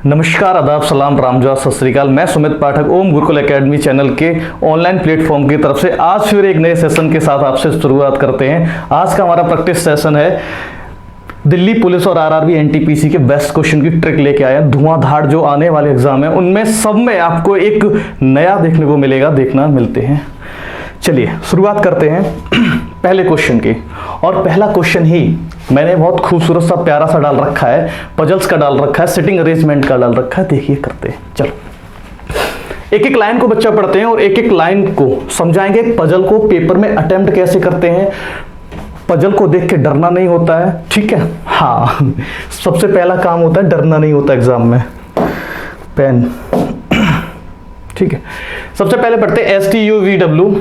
नमस्कार, आदाब, सलाम, रामजा, सत श्री अकाल। मैं सुमित पाठक ओम गुरुकुल एकेडमी चैनल के ऑनलाइन प्लेटफॉर्म की तरफ से आज फिर एक नए सेशन के साथ आपसे शुरुआत करते हैं। आज का हमारा प्रैक्टिस सेशन है दिल्ली पुलिस और आरआरबी एनटीपीसी के बेस्ट क्वेश्चन की ट्रिक लेके आया। धुआंधार जो आने वाले एग्जाम है उनमें सब में आपको एक नया देखने को मिलेगा, देखना मिलते हैं। चलिए शुरुआत करते हैं पहले क्वेश्चन की। और पहला क्वेश्चन ही मैंने बहुत खूबसूरत सा प्यारा सा डाल रखा है, पजल्स का डाल रखा है, सिटिंग अरेंजमेंट का डाल रखा है। देखिए करते हैं। चलो एक एक लाइन को बच्चा पढ़ते हैं और एक एक लाइन को समझाएंगे। पजल को पेपर में अटेम्प्ट कैसे करते हैं। पजल को देख के डरना नहीं होता है, ठीक है। हाँ, सबसे पहला काम होता है डरना नहीं होता एग्जाम में। पेन, ठीक है। सबसे पहले पढ़ते हैं STUVW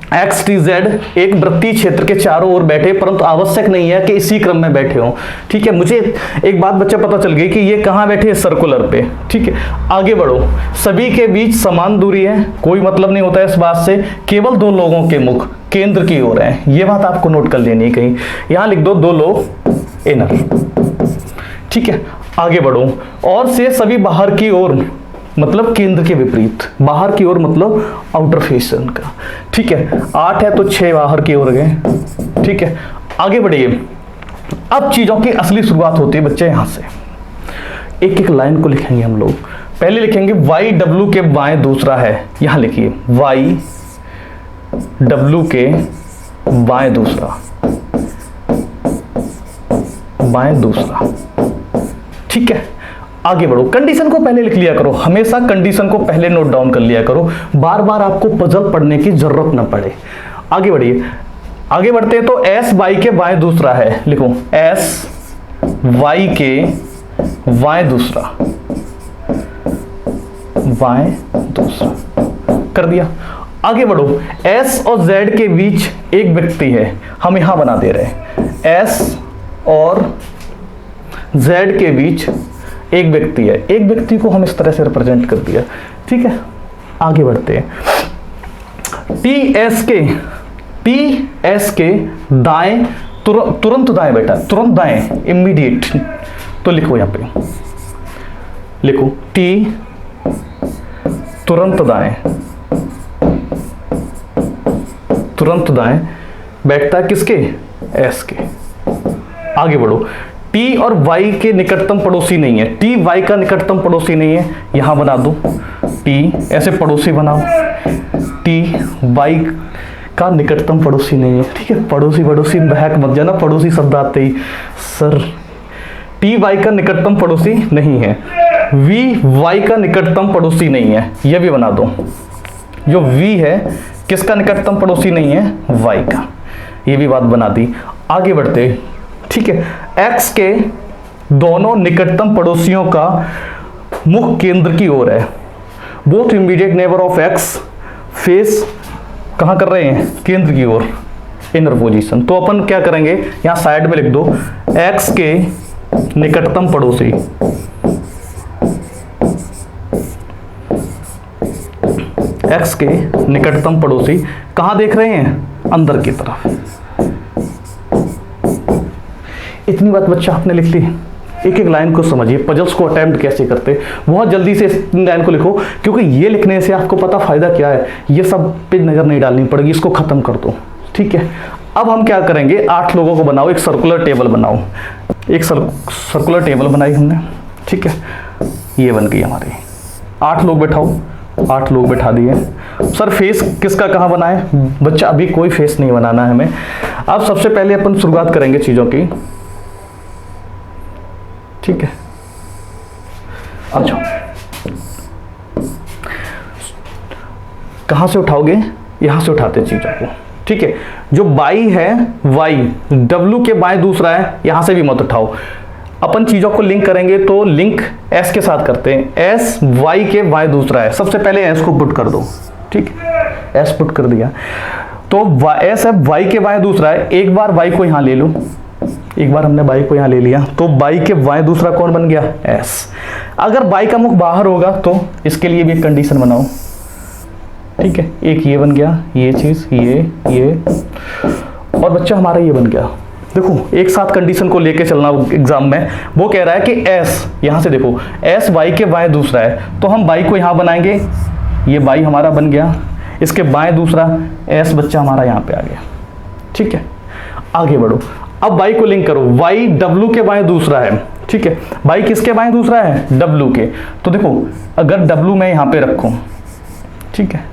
XTZ एक वृत्तीय क्षेत्र के चारों ओर बैठे, परंतु आवश्यक नहीं है कि इसी क्रम में बैठे हों, ठीक है। मुझे एक बात बच्चा पता चल गई कि ये कहाँ बैठे हैं, सर्कुलर पे, ठीक है। आगे बढ़ो। सभी के बीच समान दूरी है, कोई मतलब नहीं होता है इस बात से। केवल दो लोगों के मुख केंद्र की ओर है, ये बात आपको नोट कर लेनी है कहीं। यहां लिख दो दो लोग इनर, ठीक है। आगे बढ़ो। और से सभी बाहर की ओर मतलब केंद्र के विपरीत, बाहर की ओर मतलब आउटर फेसन का, ठीक है। 8 है तो 6 बाहर की ओर गए, ठीक है। आगे बढ़िए। अब चीजों की असली शुरुआत होती है बच्चे यहां से। एक एक लाइन को लिखेंगे हम लोग। पहले लिखेंगे YW के बाएं दूसरा है, यहां लिखिए YW के बाएं दूसरा, बाएं दूसरा, ठीक है। आगे बढ़ो। कंडीशन को पहले लिख लिया करो, हमेशा कंडीशन को पहले नोट डाउन कर लिया करो, बार बार आपको पजल पढ़ने की जरूरत ना पड़े। आगे बढ़िए। आगे बढ़ते हैं तो SY के बाएं दूसरा है, लिखो SY के बाएं दूसरा, बाएं दूसरा कर दिया। आगे बढ़ो। S और Z के बीच एक व्यक्ति है, हम यहां बना दे रहे हैं S और Z के बीच एक व्यक्ति है। एक व्यक्ति को हम इस तरह से रिप्रेजेंट कर दिया, ठीक है। आगे बढ़ते हैं। TS के दाएं, तुरंत दाएं बेटा, तुरंत दाएं, इमीडिएट। तो लिखो यहां पे, लिखो T तुरंत दाएं, तुरंत दाएं बैठता है किसके, S के। आगे बढ़ो। T और Y के निकटतम पड़ोसी नहीं है, T Y का निकटतम पड़ोसी नहीं है, यहां बना दो T, ऐसे पड़ोसी बनाओ। T Y का निकटतम पड़ोसी नहीं है, ठीक है। पड़ोसी पड़ोसी बहक मत जाना, पड़ोसी शब्द आते ही सर। T Y का निकटतम पड़ोसी नहीं है, V Y का निकटतम पड़ोसी नहीं है, यह भी बना दो। जो V है किसका निकटतम पड़ोसी नहीं है, Y का, ये भी बात बना दी। आगे बढ़ते, ठीक है। X के दोनों निकटतम पड़ोसियों का मुख केंद्र की ओर है। Both immediate neighbour of X face कहां कर रहे हैं, केंद्र की ओर, इनर पोजीशन। तो अपन क्या करेंगे, यहां साइड में लिख दो X के निकटतम पड़ोसी, X के निकटतम पड़ोसी कहां देख रहे हैं, अंदर की तरफ। इतनी बात बच्चा आपने लिख ली। एक एक लाइन को समझिए, पजल्स को अटेम्प्ट कैसे करते। बहुत जल्दी से इस लाइन को लिखो, क्योंकि ये लिखने से आपको पता फायदा क्या है, ये सब पे नजर नहीं डालनी पड़ेगी, इसको खत्म कर दो, ठीक है। अब हम क्या करेंगे, 8 लोगों को बनाओ, एक सर्कुलर टेबल बनाओ। एक सर्कुलर टेबल बनाई हमने, ठीक है। ये बन गई हमारी। 8 लोग बैठाओ, 8 लोग बैठा दिए। सर फेस किसका कहाँ बनाए, बच्चा अभी कोई फेस नहीं बनाना है हमें। अब सबसे पहले अपन शुरुआत करेंगे चीजों की, ठीक है। अच्छा, कहां से उठाओगे, यहां से उठाते हैं चीजों को, ठीक है। जो बाई है Y W के बाएं दूसरा है, यहां से भी मत उठाओ। अपन चीजों को लिंक करेंगे तो लिंक S के साथ करते हैं। S Y के बाएं दूसरा है, सबसे पहले S को पुट कर दो, ठीक है। S पुट कर दिया तो S है Y के बाएं दूसरा है। एक बार Y को यहां ले लो, एक बार हमने Y को यहां ले लिया तो Y के बाएं दूसरा कौन बन गया, S। अगर Y का मुख बाहर होगा तो इसके लिए भी एक कंडीशन बनाओ, ठीक है। एक ये बन गया, ये चीज, ये और बच्चा हमारा ये बन गया, देखो एक साथ कंडीशन को लेके चलना एग्जाम में। वो कह रहा है कि s, यहां से देखो s y के बाएं दूसरा है, तो हम y को यहां बनाएंगे, ये y हमारा बन गया, इसके बाएं दूसरा, s बच्चा हमारा यहां पे आ गया। ठीक है, आगे बढ़ो। अब y को लिंक करो, y w के बाएं दूसरा है। ठीक है, y किसके बाएं दूसरा है? w के। तो देखो अगर w मैं यहां पे रखूं, ठीक है,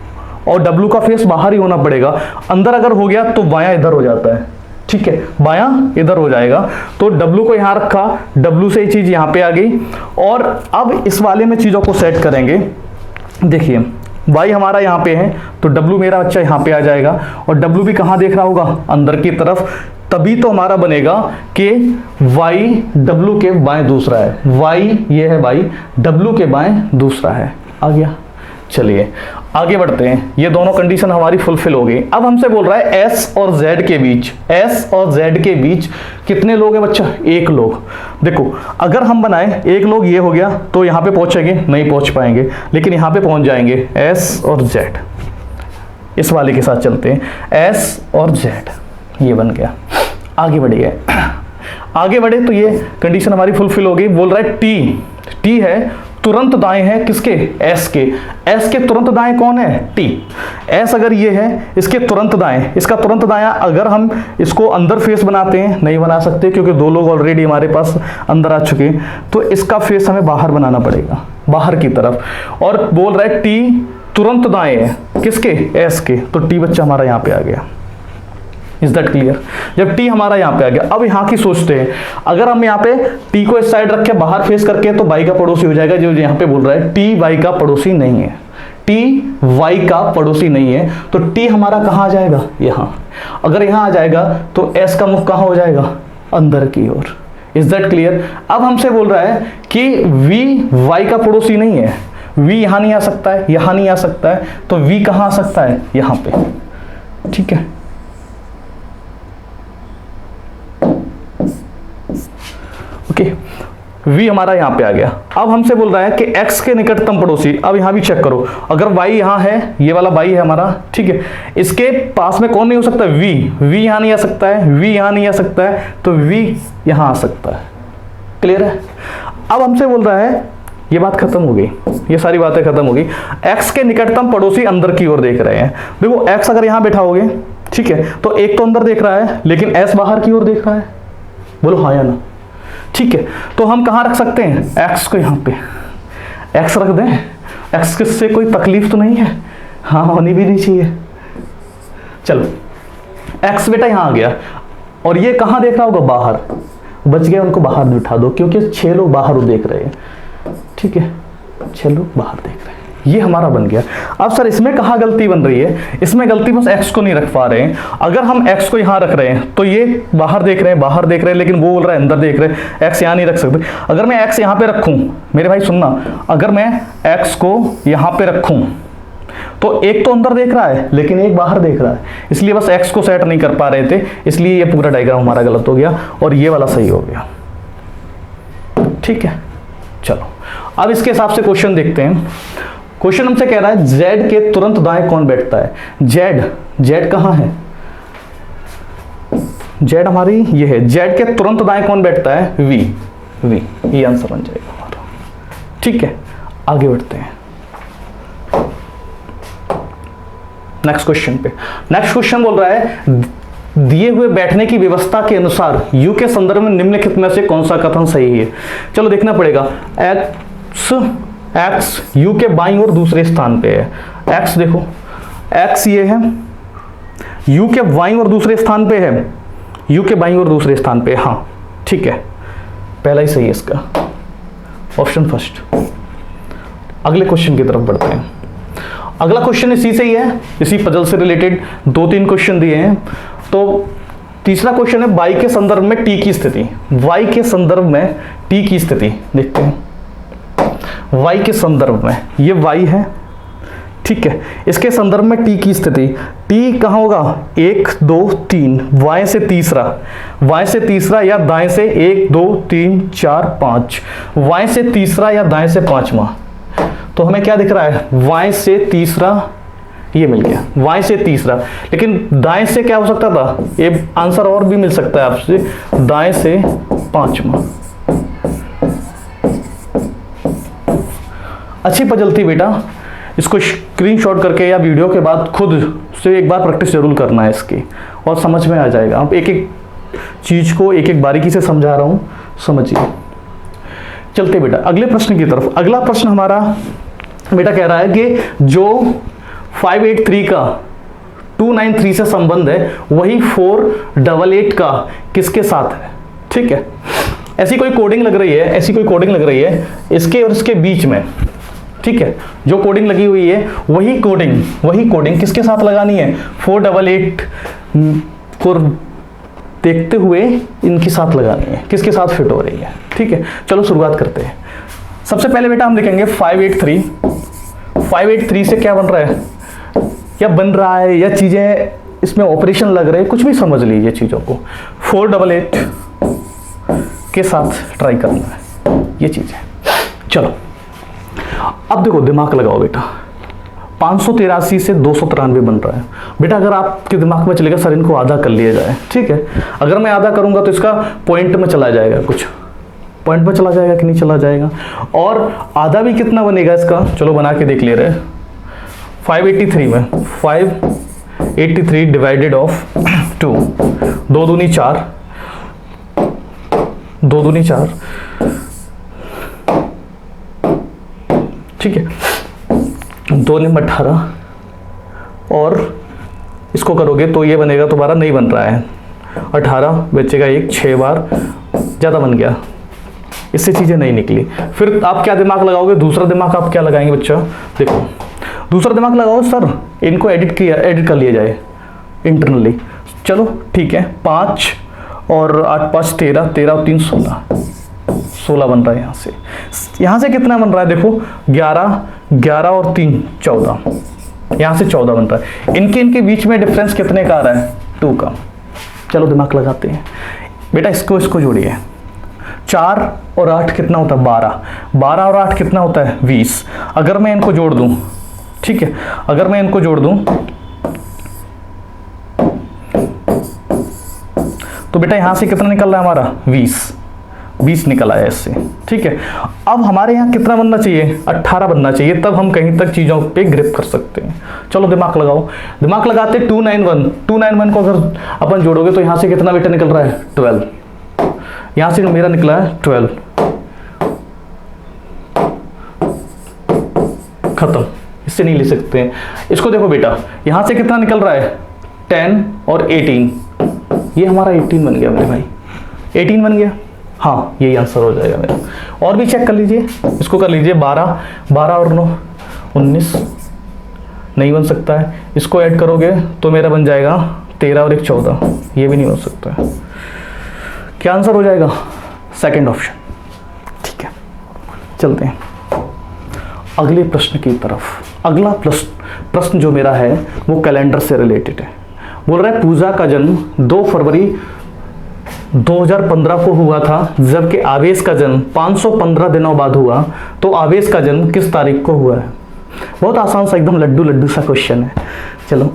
और w का फेस बाहर ही होना पड़ेगा, अंदर अगर हो गया तो बायां इधर हो जाता है। ठीक है, बायां इधर हो जाएगा, तो w को यहां रखा, w से ये चीज यहां पे आ गई। और अब इस वाले में चीजों को सेट करेंगे। देखिए y हमारा यहाँ पे है, तो w मेरा बच्चा यहाँ पे आ जाएगा, और w भी कहाँ देख रहा होगा? अंदर की तरफ। तभी तो हमारा बनेगा कि y w के बाएं दूसरा है, y ये है y, w के बाएं दूसरा है। आ गया। चलिए आगे बढ़ते हैं, ये दोनों कंडीशन हमारी फुलफिल हो गई। अब हमसे बोल रहा है s और z के बीच, s और z के बीच कितने लोग हैं बच्चा? एक लोग। देखो अगर हम बनाए एक लोग, ये हो गया, तो यहाँ पे पहुंचेंगे? नहीं पहुंच पाएंगे, लेकिन यहाँ पे पहुंच जाएंगे। s और z, इस वाले के साथ चलते हैं, s और z, ये बन गया। आगे बढ़िए, आगे बढ़े तो ये कंडीशन हमारी फुलफिल हो गई। बोल रहा है t है तुरंत दाएं है किसके? s के। s के तुरंत दाएं कौन है? t। s अगर ये है, इसके तुरंत दाएं, इसका तुरंत दाया अगर हम इसको अंदर फेस बनाते हैं, नहीं बना सकते क्योंकि दो लोग ऑलरेडी हमारे पास अंदर आ चुके हैं, तो इसका फेस हमें बाहर बनाना पड़ेगा, बाहर की तरफ। और बोल रहा है t तुरंत दाएं है किसके? s के, तो t बच्चा हमारा यहाँ पे आ गया। Is that clear? जब t हमारा यहाँ पे आ गया, अब यहाँ की सोचते हैं, अगर हम यहाँ पे t को इस साइड रख के बाहर फेस करके, तो y का पड़ोसी हो जाएगा। जो यहाँ पे बोल रहा है t y का पड़ोसी नहीं है, t y का पड़ोसी नहीं है, तो t हमारा कहाँ आ जाएगा? यहाँ। अगर यहाँ आ जाएगा तो s का मुख कहाँ हो जाएगा? अंदर की ओर। Is that clear? अब हमसे बोल रहा है कि v y का पड़ोसी नहीं है, v यहाँ नहीं आ सकता है, यहाँ नहीं आ सकता है, तो v कहाँ आ सकता है? यहाँ पे। ठीक है, ओके, v हमारा यहाँ पे आ गया। अब हमसे बोल रहा है कि x के निकटतम पड़ोसी, अब यहाँ भी चेक करो, अगर y यहाँ है, ये वाला y है हमारा, ठीक है, इसके पास में कौन नहीं हो सकता? v यहाँ नहीं आ सकता है, v यहाँ नहीं आ सकता है, तो v यहाँ आ सकता है। क्लियर है? अब हमसे बोल रहा है, ये बात खत्म हो गई, ये सारी बातें खत्म हो गई। x के निकटतम पड़ोसी अंदर की ओर देख रहे हैं। देखो x अगर यहाँ बैठाओगे, ठीक है, तो एक तो अंदर देख रहा है, लेकिन s बाहर की ओर देख रहा है। बोलो हाँ या ना? ठीक है, तो हम कहाँ रख सकते हैं? x को यहाँ पे x रख दें। x से कोई तकलीफ तो नहीं है? हाँ, होनी भी नहीं चाहिए। चलो x बेटा यहाँ आ गया, और ये कहाँ देख रहा होगा? बाहर। बच गया, उनको बाहर नहीं उठा दो, क्योंकि 6 लोग बाहर देख रहे हैं। ठीक है, 6 लोग बाहर देख रहे हैं, ये हमारा बन गया। अब सर इसमें कहाँ गलती बन रही है? इसमें गलती बस x को नहीं रख पा रहे हैं। अगर हम x को यहाँ रख रहे हैं तो ये बाहर देख रहे हैं, बाहर देख रहे हैं, लेकिन वो बोल रहा है अंदर देख रहे हैं, x यहाँ नहीं रख सकते। अगर मैं x यहाँ पे रखूँ, मेरे भाई सुनना, अगर मैं x को यहाँ पे रखूँ तो एक तो अंदर देख रहा है, लेकिन एक बाहर देख रहा है, इसलिए बस x को सेट नहीं कर पा रहे थे, इसलिए ये पूरा डायग्राम हमारा गलत हो गया और ये वाला सही हो गया। ठीक है, चलो अब इसके हिसाब से क्वेश्चन देखते हैं। क्वेश्चन हमसे कह रहा है z के तुरंत दाएं कौन बैठता है? z कहाँ है? z हमारी ये है, z के तुरंत दाएं कौन बैठता है? v, ये आंसर बन जाएगा हमारा। ठीक है, आगे बढ़ते हैं नेक्स्ट क्वेश्चन पे। नेक्स्ट क्वेश्चन बोल रहा है दिए हुए बैठने की व्यवस्था के अनुसार u के संदर्भ में निम्नलिखित में से कौन सा कथन सही है? चलो देखना पड़ेगा। x u के बाईं ओर दूसरे स्थान पे है। x देखो, x ये है, u के बाईं ओर दूसरे स्थान पे है, u के बाईं ओर दूसरे स्थान पे। हाँ ठीक है, पहला ही सही है इसका, ऑप्शन फर्स्ट। अगले क्वेश्चन की तरफ बढ़ते हैं। अगला क्वेश्चन इसी से ही है, इसी पजल से रिलेटेड 2-3 क्वेश्चन दिए हैं। तो तीसरा क्वेश्चन है y के संदर्भ में t की स्थिति। y के संदर्भ में t की स्थिति देखते हैं। y के संदर्भ में ये y है, ठीक है, इसके संदर्भ में t की स्थिति, t कहाँ होगा? 1 2 3, y से तीसरा या दाएं से 1 2 3 4 5, y से तीसरा या दाएं से पांचवा। तो हमें क्या दिख रहा है? y से तीसरा ये मिल गया, बाएं से तीसरा। लेकिन दाएं से क्या हो सकता था, ये आंसर और भी मिल सकता है आपसे, दाएं से पांचवा। अच्छी पजल थी बेटा, इसको स्क्रीनशॉट करके या वीडियो के बाद खुद से एक बार प्रैक्टिस जरूर करना है इसकी, और समझ में आ जाएगा। आप एक एक चीज को एक एक बारीकी से समझा रहा हूं, समझिए। चलते बेटा अगले प्रश्न की तरफ। अगला प्रश्न हमारा बेटा कह रहा है कि जो 583 का 293 से संबंध है वही 488 का किसके साथ है। ठीक है, ऐसी कोई कोडिंग लग रही है, ऐसी कोई कोडिंग लग रही है इसके और इसके बीच में। ठीक है, जो कोडिंग लगी हुई है वही कोडिंग किसके साथ लगानी है, 488 को देखते हुए इनके साथ लगानी है, किसके साथ फिट हो रही है। ठीक है, चलो शुरुआत करते हैं। सबसे पहले बेटा हम लिखेंगे 583 से क्या बन रहा है, क्या बन रहा है, या चीजें इसमें ऑपरेशन लग रहे हैं, कुछ भी समझ लीजिए चीजों को। 488 के साथ ट्राई करना है, ये चीज है। चलो अब देखो, दिमाग लगाओ बेटा। 583 से 293 बन रहा है बेटा। अगर आपके दिमाग में चलेगा सर इनको आधा कर लिया जाए, ठीक है, अगर मैं आधा करूंगा तो इसका पॉइंट में चला जाएगा, कुछ पॉइंट में चला जाएगा कि नहीं चला जाएगा। और आधा भी कितना बनेगा इसका, चलो बना के देख ले रहे। 583 में 583 डिवाइडेड ऑफ 2, 2 दूनी 4, 2 दूनी 4। ठीक है, 2 में 18, और इसको करोगे तो ये बनेगा, तुम्हारा नहीं बन रहा है, 18 बचेगा 1, 6 बार ज़्यादा बन गया, इससे चीज़ें नहीं निकली। फिर आप क्या दिमाग लगाओगे, दूसरा दिमाग आप क्या लगाएंगे बच्चा, देखो दूसरा दिमाग लगाओ, सर इनको एडिट कर लिया जाए इंटरनली। चलो ठीक है, 5 और 8 5 13, 13 और 3 16 बन रहा है। यहाँ से कितना बन रहा है, देखो 11 और 3 14, यहाँ से 14 बन रहा है। इनके बीच में डिफरेंस कितने का आ रहा है, 2 का। चलो दिमाग लगाते हैं बेटा, इसको जोड़िए। 4 और 8 कितना होता है, 12, 12 और 8 कितना होता है, 20। अगर मैं इनको जोड़ दूं, ठीक है, अगर मैं इनको जोड़ दूं तो बेटा यहां से कितना निकल रहा है हमारा, 20 निकल आया इससे। ठीक है, अब हमारे यहाँ कितना बनना चाहिए, 18 बनना चाहिए, तब हम कहीं तक चीज़ों पे ग्रिप कर सकते हैं। चलो दिमाग लगाओ, दिमाग लगाते 291 को अगर अपन जोड़ोगे तो यहाँ से कितना बेटा निकल रहा है, 12। यहाँ से मेरा निकला है 12, खत्म, इससे नहीं ले सकते हैं। इसको देखो बेटा, यहाँ से कितना निकल रहा है, 10 और 18, ये हमारा 18 बन गया मेरे भाई, 18 बन गया। हाँ यही आंसर हो जाएगा मेरा। और भी चेक कर लीजिए, इसको कर लीजिए, 12 और 9 19, नहीं बन सकता है। इसको ऐड करोगे तो मेरा बन जाएगा 13 और 1 14, ये भी नहीं बन सकता है। क्या आंसर हो जाएगा, सेकंड ऑप्शन। ठीक है, चलते हैं अगले प्रश्न की तरफ। अगला प्रश्न जो मेरा है वो कैलेंडर से रिलेटेड है। बोल रहा है पूजा का जन्म 2 फरवरी 2015 को हुआ था, जबकि आवेश का जन्म 515 दिनों बाद हुआ, तो आवेश का जन्म किस तारीख को हुआ है। बहुत आसान सा, एकदम लड्डू सा क्वेश्चन है। चलो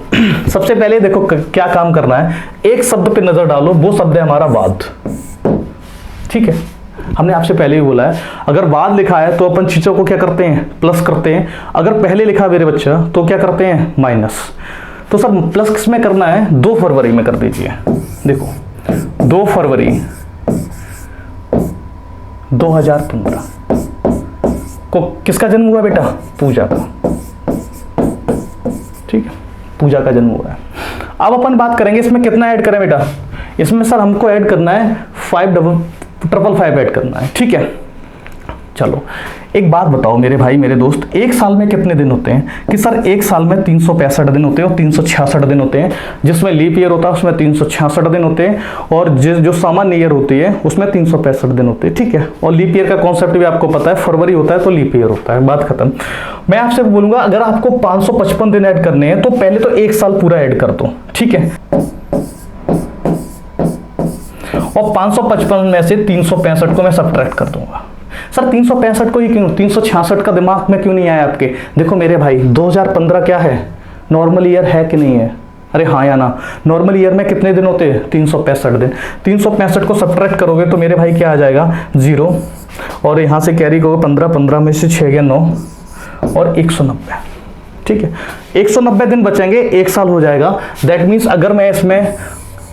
सबसे पहले देखो क्या काम करना है, एक शब्द पे नजर डालो, वो शब्द है हमारा वाद। ठीक है, हमने आपसे पहले ही बोला है, अगर बाद लिखा है तो अपन चीजों को क्या करते हैं, प्लस करते हैं। अगर पहले लिखा मेरे बच्चा तो क्या करते हैं, माइनस। तो सब प्लस किस में करना है, 2 फरवरी में कर दीजिए। देखो 2 फरवरी 2015 को किसका जन्म हुआ बेटा, पूजा का। ठीक है, पूजा का जन्म हुआ है। अब अपन बात करेंगे इसमें कितना ऐड करें बेटा, इसमें सर हमको ऐड करना है 555 ऐड करना है। ठीक है, चलो एक बात बताओ मेरे भाई मेरे दोस्त, एक साल में कितने दिन होते हैं, कि सर एक साल में 365 दिन होते हैं और 366 दिन होते हैं। जिसमें लीप ईयर होता है उसमें 366 दिन होते हैं, और जो सामान्य ईयर होती है उसमें 365 दिन होते हैं। ठीक है, और लीप ईयर का कॉन्सेप्ट भी आपको पता है, फरवरी होता है तो लीप ईयर होता है, बात खत्म। मैं आपसे बोलूंगा अगर आपको 555 दिन ऐड करने हैं तो पहले तो एक साल पूरा ऐड कर दो। ठीक है, और 555 में से 365 को मैं सब्ट्रैक्ट कर दूंगा। सर 365 को ही क्यों, 366 का दिमाग में क्यों नहीं आया आपके। देखो मेरे भाई 2015 क्या है, नॉर्मल ईयर है कि नहीं है? अरे हाँ या ना? नॉर्मल ईयर में कितने दिन होते हैं? 365 दिन। 365 को सब्ट्रैक्ट करोगे तो मेरे भाई क्या आ जाएगा? 0, और यहाँ से कैरी करोगे 15, 15 में से 6 गया 9 और 190। ठीक है, 190 दिन बचेंगे, 1 साल हो जाएगा। दैट मीन्स अगर मैं इसमें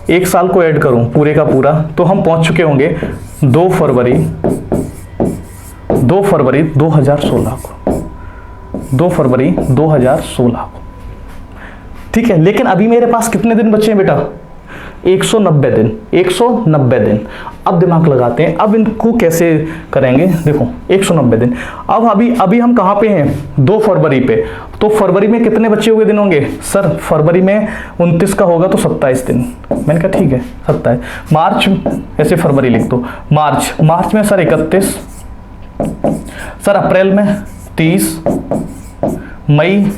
1 साल को ऐड करूं पूरे का पूरा, तो हम पहुंच चुके होंगे 2 फरवरी 2016 को, 2 फरवरी 2016 को। ठीक है, लेकिन अभी मेरे पास कितने दिन बचे हैं बेटा? 190 दिन। 190 दिन। अब दिमाग लगाते हैं, अब इनको कैसे करेंगे? देखो 190 दिन। अब अभी हम कहाँ पे हैं? 2 फरवरी पे। तो फरवरी में कितने बचे हुए दिन होंगे? सर फरवरी में 29 का होगा तो 27 दिन। मैंने कहा ठीक है 27। मार्च, ऐसे फरवरी लिख दो। मार्च में सर 31, सर अप्रैल में 30, मई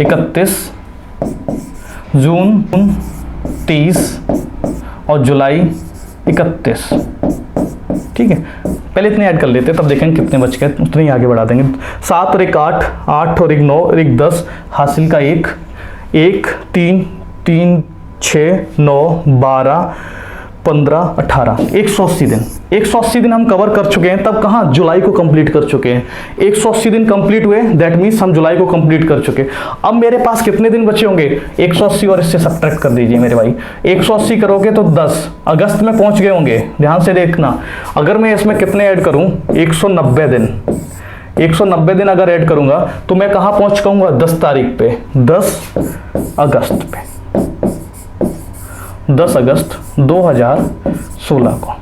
31, जून 30 और जुलाई 31। ठीक है, पहले इतने ऐड कर लेते तब देखेंगे कितने बच गए, उतने ही आगे बढ़ा देंगे। 7 और 1 8, 8 और 1 9 और 1 10, हासिल का 1 3 3 6 9 12 15 18, 180 दिन। 180 दिन हम कवर कर चुके हैं। तब कहाँ? जुलाई को कंप्लीट कर चुके हैं। 180 दिन कंप्लीट हुए, दैट मीन्स हम जुलाई को कंप्लीट कर चुके। अब मेरे पास कितने दिन बचे होंगे? 180 और इससे सब्ट्रैक्ट कर दीजिए मेरे भाई। 180 करोगे तो 10 अगस्त में पहुंच गए होंगे। ध्यान से देखना, अगर मैं इसमें कितने ऐड करूं? 190 दिन। 190 दिन अगर ऐड करूंगा तो मैं कहां पहुंच पाऊंगा? 10 तारीख पे, 10 अगस्त पे, 10 अगस्त 2016 को।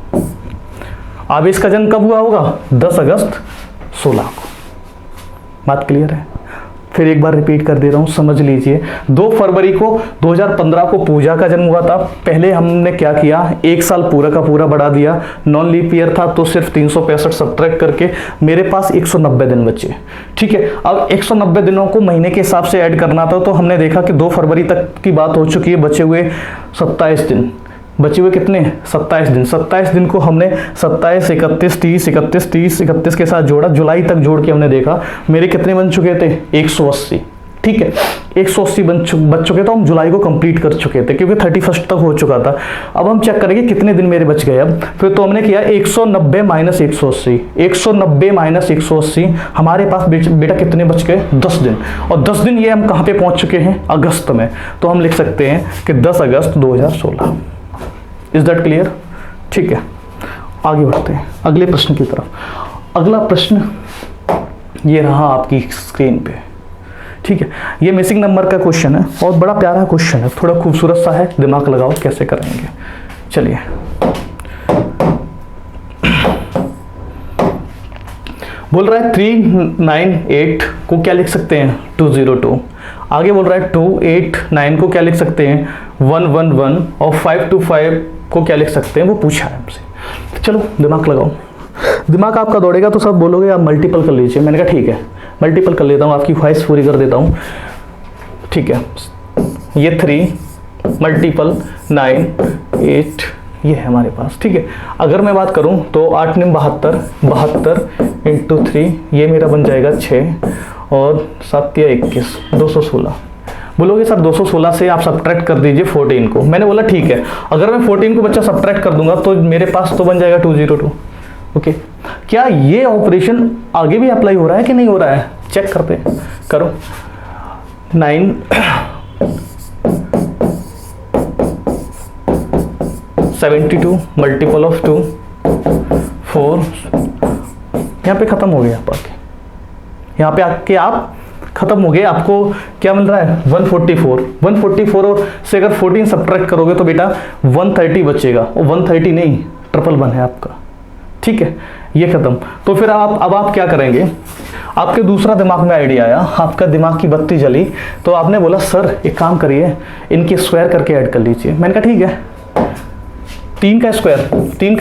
अब इसका जन्म कब हुआ होगा? 10 अगस्त 16 को। बात क्लियर है? फिर एक बार रिपीट कर दे रहा हूं, समझ लीजिए। 2 फरवरी को 2015 को पूजा का जन्म हुआ था। पहले हमने क्या किया? 1 साल पूरा का पूरा बढ़ा दिया। नॉन लीप ईयर था तो सिर्फ 365 सब्ट्रैक्ट करके मेरे पास 190 दिन बचे। ठीक है, अब 190 दिनों को महीने के हिसाब से ऐड करना था, तो हमने देखा कि 2 फरवरी तक की बात हो चुकी है। बचे हुए 27 दिन। बचे हुए कितने? 27 दिन। 27 दिन को हमने 27 31 30 31 30 31 के साथ जोड़ा, जुलाई तक जोड़ के हमने देखा मेरे कितने बन चुके थे? 180। ठीक है, 180 बच चुके, तो हम जुलाई को कंप्लीट कर चुके थे क्योंकि 31 तक हो चुका था। अब हम चेक करेंगे कितने दिन मेरे बच गए। अब फिर तो हमने किया 190 माइनस 180, 190 माइनस 180, हमारे पास बेटा कितने बच गए? 10 दिन। और 10 दिन ये हम कहाँ पे पहुंच चुके हैं? अगस्त में। तो हम लिख सकते हैं कि 10 अगस्त 2016। Is that clear? ठीक है, आगे बढ़ते हैं अगले प्रश्न की तरफ। अगला प्रश्न ये रहा आपकी स्क्रीन पे। ठीक है, ये मिसिंग नंबर का क्वेश्चन है और बड़ा प्यारा क्वेश्चन है, थोड़ा खूबसूरत सा है। दिमाग लगाओ कैसे करेंगे। चलिए, बोल रहा है 398 को क्या लिख सकते हैं? 202। आगे बोल रहा है 289 को क्या लिख सकते हैं? 111। और 525 को क्या लिख सकते हैं? वो पूछा है हमसे। चलो दिमाग लगाओ। दिमाग आपका दौड़ेगा तो सब बोलोगे आप मल्टीपल कर लीजिए। मैंने कहा ठीक है, मल्टीपल कर लेता हूँ, आपकी ख्वाहिश पूरी कर देता हूँ। ठीक है, ये 3 मल्टीपल 9 8 ये है हमारे पास। ठीक है, अगर मैं बात करूं तो 8 9 72, 72 इंटू 3 ये मेरा बन जाएगा 6 और 7 या 21, 216। बोलोगे सर 216 से आप सब्ट्रैक्ट कर दीजिए 14 को। मैंने बोला ठीक है, अगर मैं 14 को बच्चा सब्ट्रैक्ट कर दूंगा तो मेरे पास तो बन जाएगा 202। ओके, क्या ये ऑपरेशन आगे भी अप्लाई हो रहा है कि नहीं हो रहा है? चेक करते हैं, करो। 9 72 मल्टीपल ऑफ 2 4, यहाँ पे खत्म हो गया आप आके, यहाँ पे आके आप खत्म हो गए। आपको क्या मिल रहा है? 144। 144 और से अगर 14 सब्ट्रैक्ट करोगे तो बेटा 130 बचेगा, और 130 नहीं 111 है आपका। ठीक है, ये खत्म। तो फिर अब आप क्या करेंगे? आपके दूसरा दिमाग में आइडिया आया, आपका दिमाग की बत्ती जली, तो आपने बोला सर एक काम करिए, इनके स्क्वायर करके ऐड कर लीजिए। मैंने कहा ठीक है, 3 का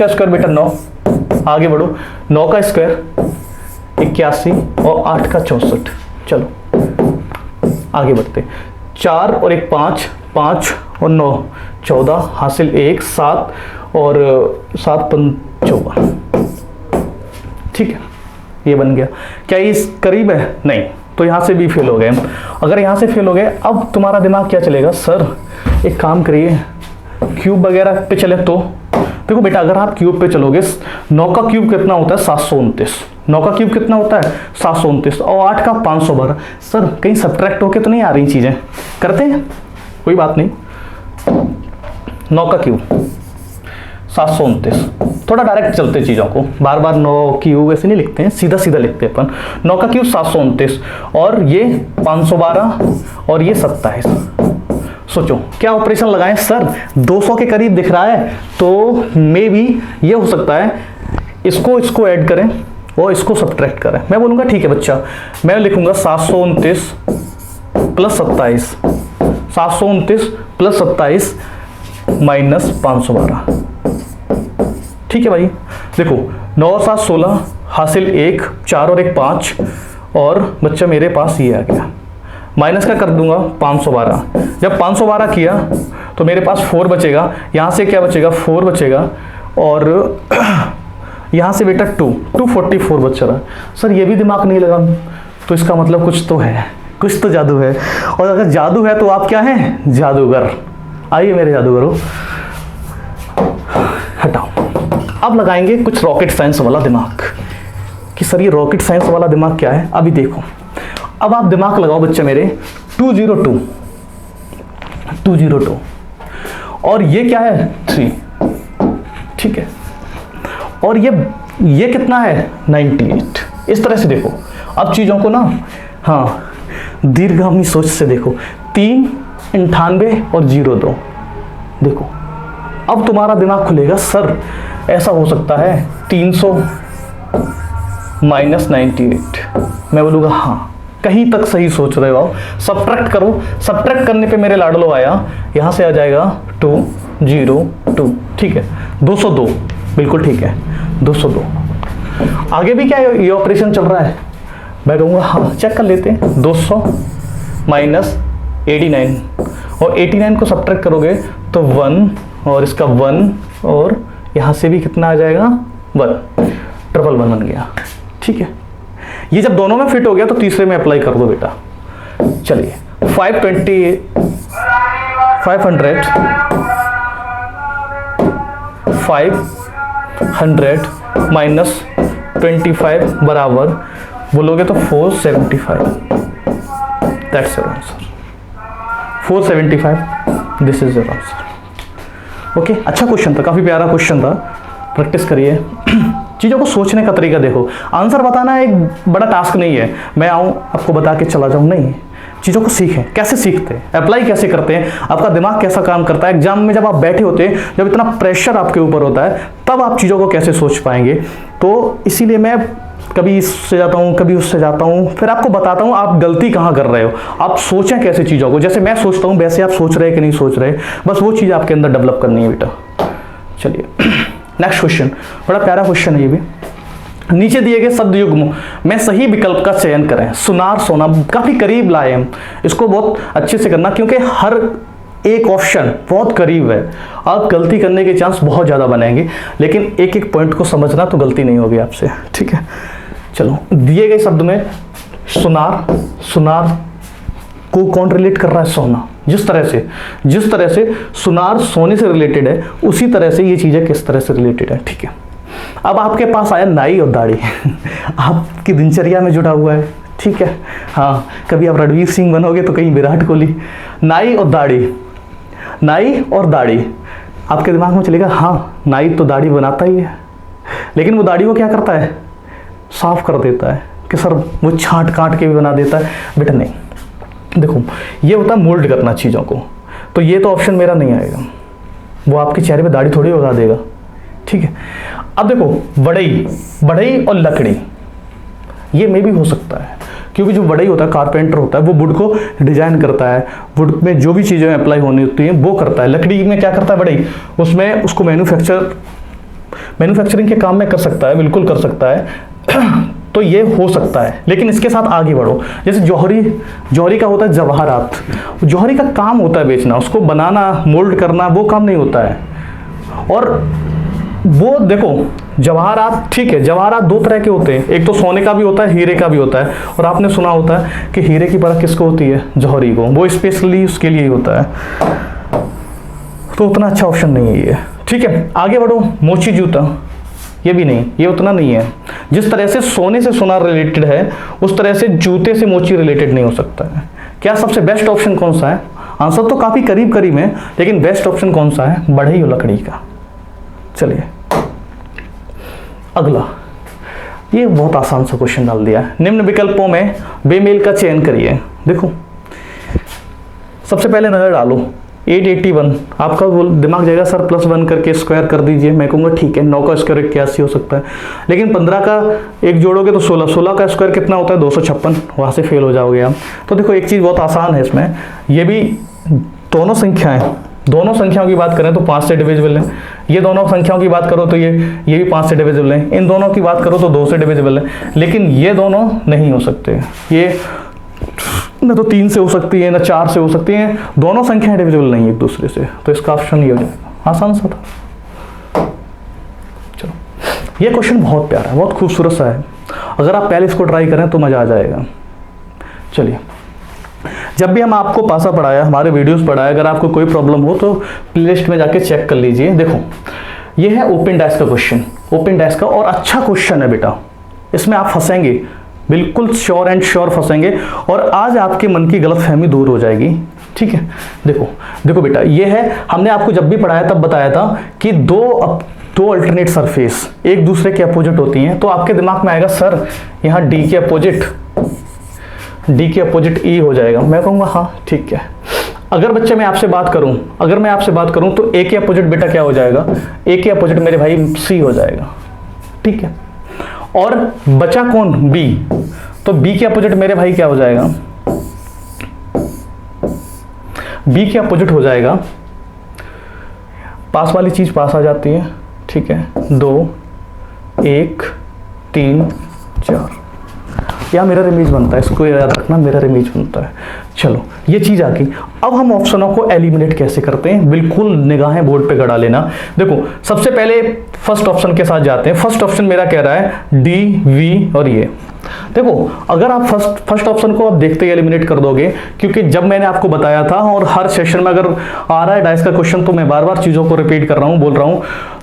स्क्वायर बेटा 9, आगे बढ़ो, 9 का स्क्वायर 81 और 8 का 64। चलो आगे बढ़ते, 4 और 1 5, 5 और 9 14, हासिल 1 7 और 7 5 14। ठीक है, ये बन गया। क्या इस करीब है? नहीं, तो यहाँ से भी फेल हो गए। अगर यहाँ से फेल हो गए, अब तुम्हारा दिमाग क्या चलेगा, सर एक काम करिए क्यूब वगैरह पे चले। तो देखो बेटा, अगर आप क्यूब पे चलोगे, 9 का क्यूब कितना होता है 729, 9 का क्यूब कितना होता है 729, और 8 का 512। सर कहीं सब्ट्रैक्ट होके तो नहीं आ रही चीज़ें, करते हैं कोई बात नहीं। 9 का क्यूब 729, थोड़ा डायरेक्ट चलते चीज़ों को, बार बार 9 क्यूब ऐसे नहीं लिखते हैं, सीधा सीधा लिखते हैं अपन। 9 का क्यूब 729 और ये 512 और ये 27। सोचो क्या ऑपरेशन लगाएं सर, 200 के करीब दिख रहा है, तो मे बी ये हो सकता है इसको ऐड करें और इसको सब्ट्रैक्ट करें। मैं बोलूँगा ठीक है बच्चा, मैं लिखूंगा 729 प्लस 27, 729 प्लस 27 माइनस 512। ठीक है भाई, देखो 9 और 7 16, हासिल 1, 4 और 1 5, और बच्चा मेरे पास ये आ गया। माइनस का कर दूंगा 512। जब 512 किया तो मेरे पास 4 बचेगा, यहाँ से क्या बचेगा 4 बचेगा, और यहाँ से बेटा 244 बच रहा है। सर ये भी दिमाग नहीं लगा, तो इसका मतलब कुछ तो है, कुछ तो जादू है। और अगर जादू है तो आप क्या हैं, जादूगर। आइए मेरे जादूगरों, हटाओ। अब लगाएंगे कुछ रॉकेट साइंस वाला दिमाग, कि सर ये रॉकेट साइंस वाला दिमाग क्या है। अभी देखो, अब आप दिमाग लगाओ बच्चे मेरे, 202 और ये क्या है 3, ठीक है, और ये कितना है 98। इस तरह से देखो अब चीज़ों को ना, हाँ दीर्घगामी सोच से देखो, 3 98 और 02। देखो अब तुम्हारा दिमाग खुलेगा, सर ऐसा हो सकता है 300 माइनस 98। मैं बोलूँगा हाँ, कहीं तक सही सोच रहे हो। सब्ट्रैक्ट करो, सब्ट्रैक्ट करने पे मेरे लाडलो आया, यहाँ से आ जाएगा 202, ठीक है, 202, बिल्कुल ठीक है 202। आगे भी क्या ये ऑपरेशन चल रहा है, मैं कहूँगा हाँ चेक कर लेते हैं। 200 माइनस 89, और 89 को सब्ट्रैक्ट करोगे तो 1, और इसका 1, और यहाँ से भी कितना आ जाएगा 1, 111 बन गया। ठीक है, ये जब दोनों में फिट हो गया तो तीसरे में अप्लाई कर दो बेटा। चलिए 500 माइनस 25 बराबर बोलोगे तो 475। That's your answer, 475, this is your answer. Okay, अच्छा क्वेश्चन था, काफी प्यारा क्वेश्चन था, प्रैक्टिस करिए। चीज़ों को सोचने का तरीका देखो, आंसर बताना एक बड़ा टास्क नहीं है, मैं आऊँ आपको बता के चला जाऊँ, नहीं। चीज़ों को सीखें, कैसे सीखते हैं, अप्लाई कैसे करते हैं, आपका दिमाग कैसा काम करता है। एग्जाम में जब आप बैठे होते हैं, जब इतना प्रेशर आपके ऊपर होता है, तब आप चीज़ों को कैसे सोच पाएंगे। तो इसीलिए मैं कभी इससे जाता हूँ, कभी उससे जाता हूँ, फिर आपको बताता हूँ आप गलती कहाँ कर रहे हो। आप सोचें कैसे चीज़ों को, जैसे मैं सोचता हूँ वैसे आप सोच रहे हैं कि नहीं सोच रहे, बस वो चीज़ आपके अंदर डेवलप करनी है बेटा। चलिए नेक्स्ट क्वेश्चन, बड़ा प्यारा क्वेश्चन है ये भी। नीचे दिए गए शब्द युग्म में सही विकल्प का चयन करें। सुनार सोना, काफी करीब लाए हम, इसको बहुत अच्छे से करना, क्योंकि हर एक ऑप्शन बहुत करीब है। आप गलती करने के चांस बहुत ज़्यादा बनेंगे, लेकिन एक एक पॉइंट को समझना तो गलती नहीं होगी आपसे, ठीक है। चलो, दिए गए शब्द में सुनार, सुनार को कौन रिलेट कर रहा है, सोना। जिस तरह से सुनार सोने से रिलेटेड है, उसी तरह से ये चीज़ें किस तरह से रिलेटेड है, ठीक है। अब आपके पास आया नाई और दाढ़ी आपकी दिनचर्या में जुड़ा हुआ है, ठीक है। हाँ, कभी आप रणवीर सिंह बनोगे तो कहीं विराट कोहली। नाई और दाढ़ी, नाई और दाढ़ी, आपके दिमाग में चलेगा हाँ नाई तो दाढ़ी बनाता ही है, लेकिन वो दाढ़ी को क्या करता है, साफ कर देता है कि सर वो छांट काट के भी बना देता है। बेटा नहीं, देखो ये होता है मोल्ड करना चीज़ों को, तो ये तो ऑप्शन मेरा नहीं आएगा, वो आपके चेहरे पे दाढ़ी थोड़ी उगा देगा, ठीक है। अब देखो बढ़ई, बढ़ई और लकड़ी, ये में भी हो सकता है, क्योंकि जो बढ़ई होता है कारपेंटर होता है, वो वुड को डिजाइन करता है, वुड में जो भी चीज़ें अप्लाई होनी होती हैं वो करता है। लकड़ी में क्या करता है बढ़ई, उसमें उसको मैन्युफैक्चरिंग के काम में कर सकता है, बिल्कुल कर सकता है तो ये हो सकता है। लेकिन इसके साथ आगे बढ़ो, जैसे जौहरी, जौहरी का होता है जवाहरात, जौहरी का काम होता है बेचना, उसको बनाना, मोल्ड करना, वो काम नहीं होता है। और वो देखो जवाहरात, ठीक है, जवाहरात दो तरह के होते हैं, एक तो सोने का भी होता है, हीरे का भी होता है। और आपने सुना होता है कि हीरे की परख किसको होती है? जौहरी को, वो स्पेशली उसके लिए होता है। तो उतना अच्छा ऑप्शन नहीं है ये, ठीक है। आगे बढ़ो, मोची जूता, ये भी नहीं, ये उतना नहीं है। जिस तरह से सोने से सोना रिलेटेड है उस तरह से जूते से मोची रिलेटेड नहीं हो सकता है। क्या सबसे बेस्ट ऑप्शन कौन सा है? आंसर तो काफी करीब करीब है, लेकिन बेस्ट ऑप्शन कौन सा है? बढ़ई और लकड़ी का। चलिए अगला, ये बहुत आसान सा क्वेश्चन डाल दिया है। निम्न विकल्पों में बेमेल का चयन करिए। देखो सबसे पहले नजर डालो 881, आपका दिमाग जाएगा सर +1 करके स्क्वायर कर दीजिए। मैं कहूँगा ठीक है, 9 का स्क्वायर 81 हो सकता है, लेकिन 15 का एक जोड़ोगे तो 16, 16 का स्क्वायर कितना होता है? 256, वहाँ से फेल हो जाओगे आप। तो देखो एक चीज़ बहुत आसान है इसमें, ये भी दोनों संख्याओं की बात करें तो 5 से डिविजिबल है। ये दोनों संख्याओं की बात करो तो ये भी 5 से डिविजिबल है। इन दोनों की बात करो तो 2 से डिविजिबल है, लेकिन ये दोनों नहीं हो सकते। ये न तो 3 से हो सकती है, न 4 से हो सकती है। दोनों संख्याएं डिविजिबल नहीं है एक दूसरे से, तो इसका ऑप्शन ये हो जाएगा। आसान सा था। चलो, ये क्वेश्चन बहुत प्यारा है, बहुत खूबसूरत सा है। अगर आप पहले इसको ट्राई करें तो मजा आ जाएगा। चलिए, जब भी हम आपको पासा पढ़ाया, हमारे वीडियोस पढ़ाया, अगर आपको कोई प्रॉब्लम हो तो प्लेलिस्ट में जाके चेक कर लीजिए। देखो ये है ओपन डाइस का क्वेश्चन, ओपन डाइस का, और अच्छा क्वेश्चन है बेटा। इसमें आप फंसेंगे, बिल्कुल श्योर एंड श्योर फंसेंगे, और आज आपके मन की गलतफहमी दूर हो जाएगी, ठीक है। देखो बेटा, ये है, हमने आपको जब भी पढ़ाया तब बताया था कि दो अल्टरनेट सरफेस एक दूसरे के अपोजिट होती हैं। तो आपके दिमाग में आएगा सर यहाँ डी के अपोजिट ई हो जाएगा। मैं कहूँगा हाँ ठीक है। अगर बच्चे मैं आपसे बात करूं तो ए के अपोजिट बेटा क्या हो जाएगा? ए के अपोजिट मेरे भाई सी हो जाएगा, ठीक है। और बचा कौन? बी, तो बी के अपोजिट मेरे भाई क्या हो जाएगा? बी के अपोजिट हो जाएगा, पास वाली चीज पास आ जाती है, ठीक है। 2 1 3 4, या मिरर इमेज बनता है, इसको याद रखना, मिरर इमेज बनता है। चलो ये चीज आ गई। अब हम ऑप्शनों को एलिमिनेट कैसे करते हैं, बिल्कुल निगाहें बोर्ड पे गड़ा लेना। देखो सबसे पहले फर्स्ट ऑप्शन के साथ जाते हैं। फर्स्ट ऑप्शन मेरा कह रहा है डी, वी और ये। देखो अगर आप फर्स्ट ऑप्शन को आप देखते ही एलिमिनेट कर दोगे, क्योंकि जब मैंने आपको बताया था, और हर सेशन में अगर आ रहा है डाइस का क्वेश्चन तो मैं बार बार चीजों को रिपीट कर रहा हूं, बोल रहा हूं,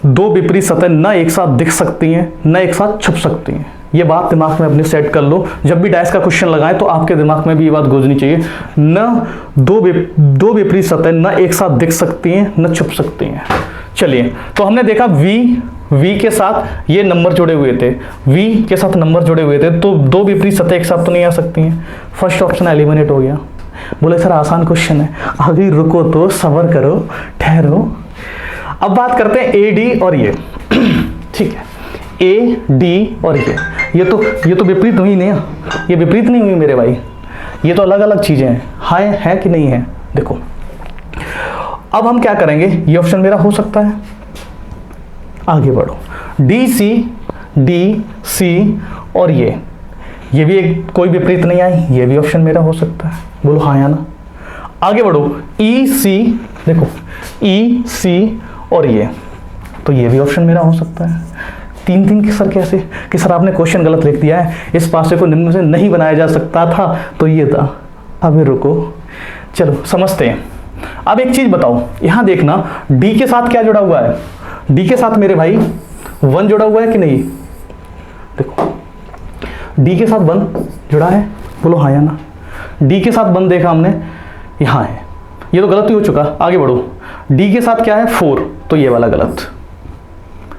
दो विपरीत सतह न एक साथ दिख सकती हैं न एक साथ छुप सकती हैं। ये बात दिमाग में अपने सेट कर लो, जब भी डाइस का क्वेश्चन लगाएं तो आपके दिमाग में भी ये बात गूंजनी चाहिए। न दो विपरीत सतह न एक साथ दिख सकती हैं न छुप सकती हैं। चलिए, तो हमने देखा V के साथ ये नंबर जुड़े हुए थे, V के साथ नंबर जुड़े हुए थे, तो दो विपरीत सतह एक साथ तो नहीं आ सकती हैं। फर्स्ट ऑप्शन एलिमिनेट हो गया। बोले सर आसान क्वेश्चन है, अभी रुको तो, सब्र करो, ठहरो। अब बात करते हैं ए डी और ये, ठीक है। ए डी और ये तो विपरीत हुई नहीं, ये विपरीत नहीं हुई मेरे भाई, ये तो अलग अलग चीजें हैं, है कि नहीं है? देखो अब हम क्या करेंगे, ये ऑप्शन मेरा हो सकता है। आगे बढ़ो, डी सी और ये भी एक कोई विपरीत नहीं आई, ये भी ऑप्शन मेरा हो सकता है। बोलो हाँ या ना। आगे बढ़ो, ई सी, देखो ई सी और ये, तो ये भी ऑप्शन मेरा हो सकता है। तीन की सर कैसे, कि सर आपने क्वेश्चन गलत लिख दिया है, इस पासे को निम्न से नहीं बनाया जा सकता था, तो ये था। अभी रुको, चलो समझते हैं। अब एक चीज बताओ, यहां देखना डी के साथ क्या जुड़ा हुआ है? डी के साथ मेरे भाई 1 जुड़ा हुआ है कि नहीं? देखो डी के साथ 1 जुड़ा है, बोलो हाँ या ना। डी के साथ 1 देखा हमने, यहां है, ये तो गलत ही हो चुका। आगे बढ़ो, डी के साथ क्या है? 4, तो ये वाला गलत।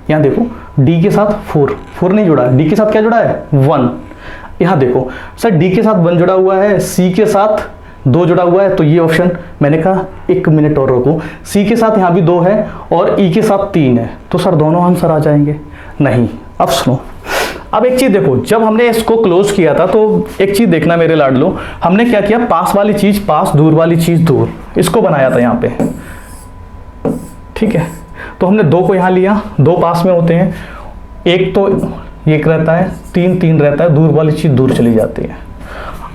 यहां देखो डी के साथ 4 नहीं जुड़ा है, डी के साथ क्या जुड़ा है? 1। यहां देखो सर डी के साथ 1 जुड़ा हुआ है, सी के साथ 2 जुड़ा हुआ है, तो ये ऑप्शन, मैंने कहा 1 मिनट और रुको, सी के साथ यहाँ भी 2 है और ई के साथ 3 है, तो सर दोनों आंसर आ जाएंगे। नहीं, अब सुनो, अब एक चीज देखो, जब हमने इसको क्लोज किया था तो एक चीज देखना मेरे लाडलो, हमने क्या किया, पास वाली चीज पास, दूर वाली चीज दूर, इसको बनाया था यहाँ पे, ठीक है। तो हमने 2 को यहाँ लिया, 2 पास में होते हैं, एक तो एक रहता है, 3 रहता है, दूर वाली चीज दूर चली जाती है।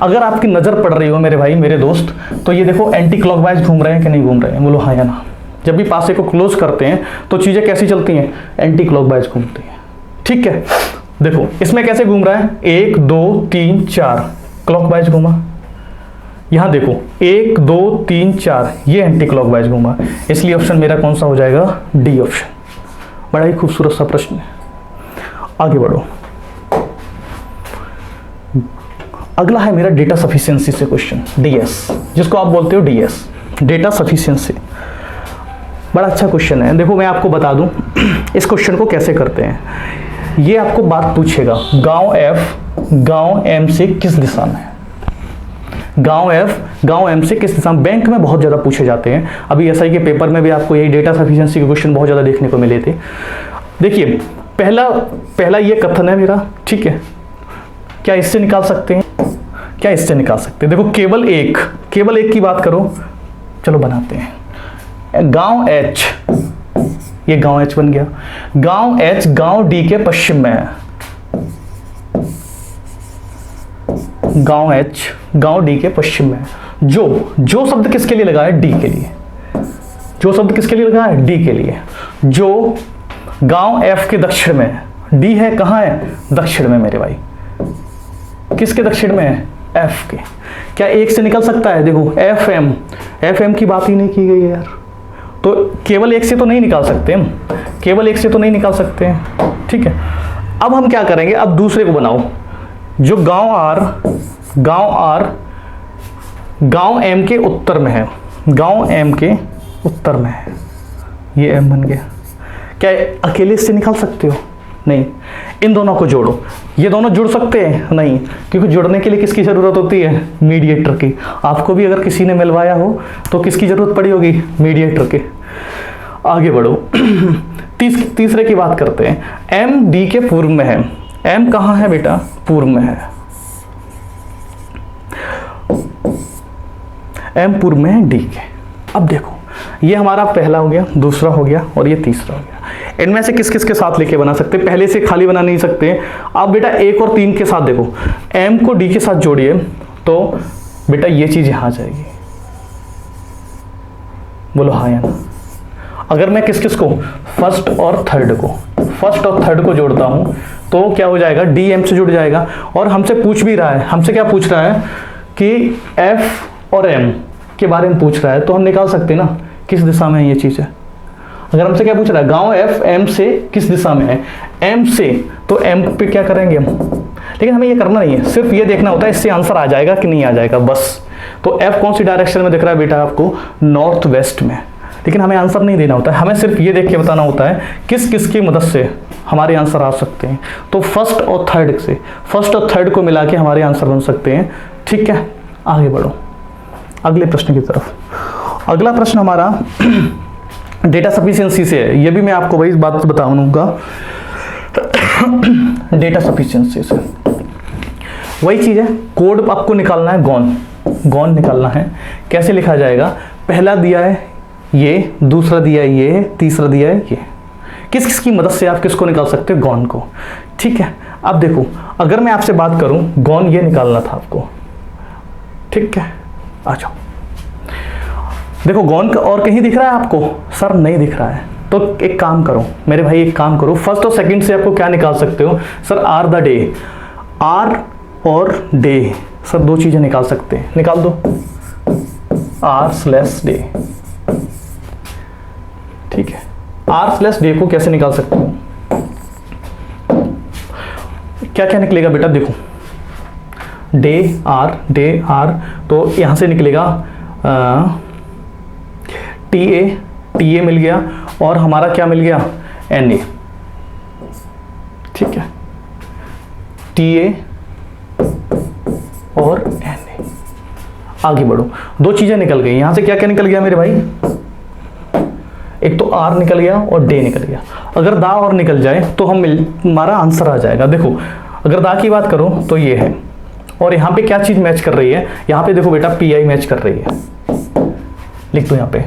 अगर आपकी नजर पड़ रही हो मेरे भाई मेरे दोस्त, तो ये देखो एंटी क्लॉकवाइज घूम रहे हैं कि नहीं घूम रहे हैं? बोलो हाँ या ना। जब भी पासे को क्लोज करते हैं तो चीज़ें कैसी चलती हैं, एंटी क्लॉकवाइज घूमती हैं। ठीक है, देखो इसमें कैसे घूम रहा है, 1 2 3 4 क्लॉकवाइज घूमा। यहां देखो 1 2 3 4 ये एंटी क्लॉकवाइज घूमा, इसलिए ऑप्शन मेरा कौन सा हो जाएगा, डी ऑप्शन। बड़ा ही खूबसूरत सा प्रश्न है। आगे बढ़ो, अगला है मेरा डेटा सफिशिएंसी से क्वेश्चन, डीएस, जिसको आप बोलते हो डीएस, डेटा सफिशिएंसी। बड़ा अच्छा क्वेश्चन है। देखो मैं आपको बता दूं इस क्वेश्चन को कैसे करते हैं। ये आपको बात पूछेगा, गांव एफ गांव एम से किस दिशा में है, गांव एफ गांव एम से किस दिशा में। बैंक में बहुत ज़्यादा पूछे जाते हैं, अभी एसआई के पेपर में भी आपको यही डेटा सफिशिएंसी के क्वेश्चन बहुत ज़्यादा देखने को मिले थे। देखिए पहला ये कथन है मेरा, ठीक है, क्या इससे निकाल सकते हैं, क्या इससे निकाल सकते हैं। देखो केवल एक की बात करो, चलो बनाते हैं। गांव एच, ये गांव एच बन गया, गांव एच गांव डी के पश्चिम में है, गांव एच गांव डी के पश्चिम में है। जो शब्द किसके लिए लगा है, डी के लिए, जो शब्द किसके लिए लगा है, डी के लिए। जो गांव एफ के दक्षिण में है, डी है कहां है, दक्षिण में मेरे भाई, किसके दक्षिण में है, एफ के। क्या एक से निकल सकता है, देखो एफ एम की बात ही नहीं की गई है यार, तो केवल एक से तो नहीं निकाल सकते हम, केवल एक से तो नहीं निकाल सकते हैं। ठीक है, अब हम क्या करेंगे, अब दूसरे को बनाओ, जो गांव आर गांव एम के उत्तर में है, गांव एम के उत्तर में है, ये एम बन गया। क्या अकेले इससे निकाल सकते हो, नहीं, इन दोनों को जोड़ो। ये दोनों जुड़ सकते हैं, नहीं, क्योंकि जुड़ने के लिए किसकी जरूरत होती है, मीडिएटर की। आपको भी अगर किसी ने मिलवाया हो तो किसकी जरूरत पड़ी होगी, मीडिएटर के। आगे बढ़ो तीसरे की बात करते हैं। एम डी के पूर्व में है, एम कहां है बेटा, पूर्व में है, एम पूर्व में है डी के। अब देखो ये हमारा पहला हो गया, दूसरा हो गया और ये तीसरा हो गया। इनमें से किस किस के साथ लेके बना सकते, पहले से खाली बना नहीं सकते। आप बेटा 1 और 3 के साथ देखो, एम को डी के साथ जोड़िए तो बेटा ये चीज यहां आ जाएगी, बोलो हाँ या ना। अगर मैं किस किस को, फर्स्ट और थर्ड को जोड़ता हूं तो क्या हो जाएगा, डी एम से जुड़ जाएगा। और हमसे पूछ भी रहा है, हमसे क्या पूछ रहा है कि एफ और एम के बारे में पूछ रहा है, तो हम निकाल सकते हैं ना किस दिशा में है ये चीज है। अगर हमसे क्या पूछ रहा है, गांव एफ एम से किस दिशा में है, एम से, तो एम पे क्या करेंगे हम, लेकिन हमें ये करना नहीं है, सिर्फ ये देखना होता है इससे आंसर आ जाएगा कि नहीं आ जाएगा, बस। तो एफ कौन सी डायरेक्शन में दिख रहा है बेटा आपको, नॉर्थ वेस्ट में, लेकिन हमें आंसर नहीं देना होता है, हमें सिर्फ ये देख के बताना होता है किस किस की मदद से हमारे आंसर आ सकते हैं। तो फर्स्ट और थर्ड को मिला के हमारे आंसर बन सकते हैं। ठीक है, आगे बढ़ो अगले प्रश्न की तरफ। अगला प्रश्न हमारा डेटा सफिशिएंसी से है, ये भी मैं आपको वही बात बताऊंगा डेटा सफिशिएंसी से वही चीज है। कोड आपको निकालना है, गॉन निकालना है। कैसे लिखा जाएगा, पहला दिया है ये, दूसरा दिया है ये, तीसरा दिया है ये। किस किस की मदद से आप किसको निकाल सकते हो, गॉन को। ठीक है, अब देखो अगर मैं आपसे बात करूं, गॉन ये निकालना था आपको, ठीक है, आ जाओ। देखो गॉन का और कहीं दिख रहा है आपको, सर नहीं दिख रहा है, तो एक काम करो मेरे भाई, एक काम करो, फर्स्ट और सेकंड से आपको क्या निकाल सकते हो, sir R the D, R और डे, सर 2 चीजें निकाल सकते हैं, निकाल दो, r/डे। ठीक है, r/डे को कैसे निकाल सकते हो, क्या क्या निकलेगा बेटा, देखो डे आर, तो यहां से निकलेगा टी ए मिल गया, और हमारा क्या मिल गया, एन ए। ठीक है, टी ए और एन ए। आगे बढ़ो, 2 चीजें निकल गई, यहां से क्या क्या निकल गया मेरे भाई, एक तो आर निकल गया और डे निकल गया। अगर दा और निकल जाए तो हमारा आंसर आ जाएगा। देखो अगर दा की बात करो तो ये है, और यहाँ पे क्या चीज मैच कर रही है, यहाँ पे देखो बेटा पी आई मैच कर रही है, लिख दो यहाँ पे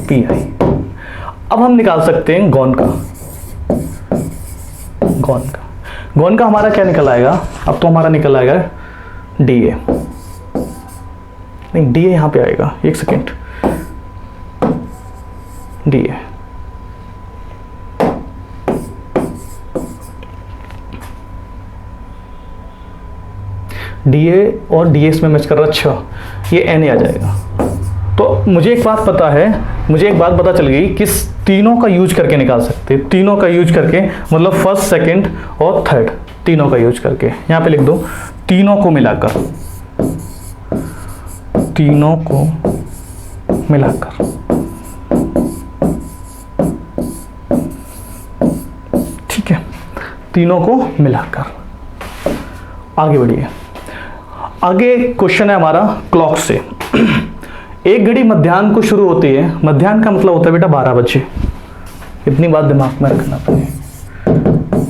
पी आई। अब हम निकाल सकते हैं गॉन का हमारा क्या निकल आएगा, अब तो हमारा निकल आएगा डी ए, नहीं डी ए यहाँ पे आएगा, एक second, D A. D A और डी एस में मैच कर रहा, अच्छा ये एन ए आ जाएगा। तो मुझे एक बात पता है, मुझे एक बात पता चल गई कि तीनों का यूज करके निकाल सकते हैं, तीनों का यूज करके, मतलब फर्स्ट सेकंड और थर्ड तीनों का यूज करके। यहाँ पे लिख दो तीनों को मिलाकर, तीनों को मिलाकर। ठीक है, तीनों को मिलाकर। आगे बढ़िए। आगे क्वेश्चन है हमारा क्लॉक से। एक घड़ी मध्याह्न को शुरू होती है, मध्याह्न का मतलब होता है बेटा 12 बजे, इतनी बात दिमाग में रखना पड़ेगा,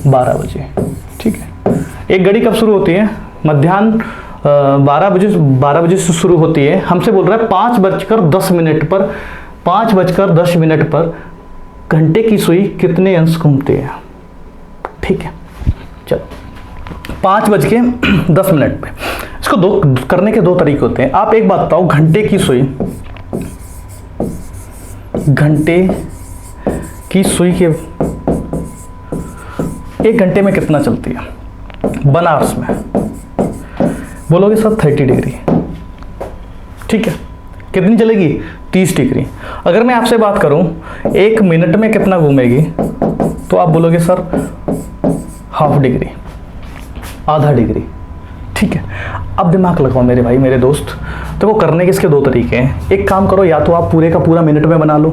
12 बजे। ठीक है, एक घड़ी कब शुरू होती है? मध्याह्न 12 बजे से शुरू होती है। हमसे बोल रहा है 5:10 पर, 5:10 पर घंटे की सुई कितने अंश घूमती है? ठीक है, चलो 5:10 पे। इसको दो करने के दो तरीके होते हैं। आप एक बात बताओ, घंटे की सुई, घंटे की सुई के एक घंटे में कितना चलती है? 1 आवर्स में बोलोगे सर 30 डिग्री। ठीक है, कितनी चलेगी? 30 डिग्री। अगर मैं आपसे बात करूं 1 मिनट में कितना घूमेगी, तो आप बोलोगे सर ½ डिग्री, आधा डिग्री। ठीक है, अब दिमाग लगाओ मेरे भाई मेरे दोस्त। तो वो करने के इसके दो तरीके हैं। एक काम करो, या तो आप पूरे का पूरा मिनट में बना लो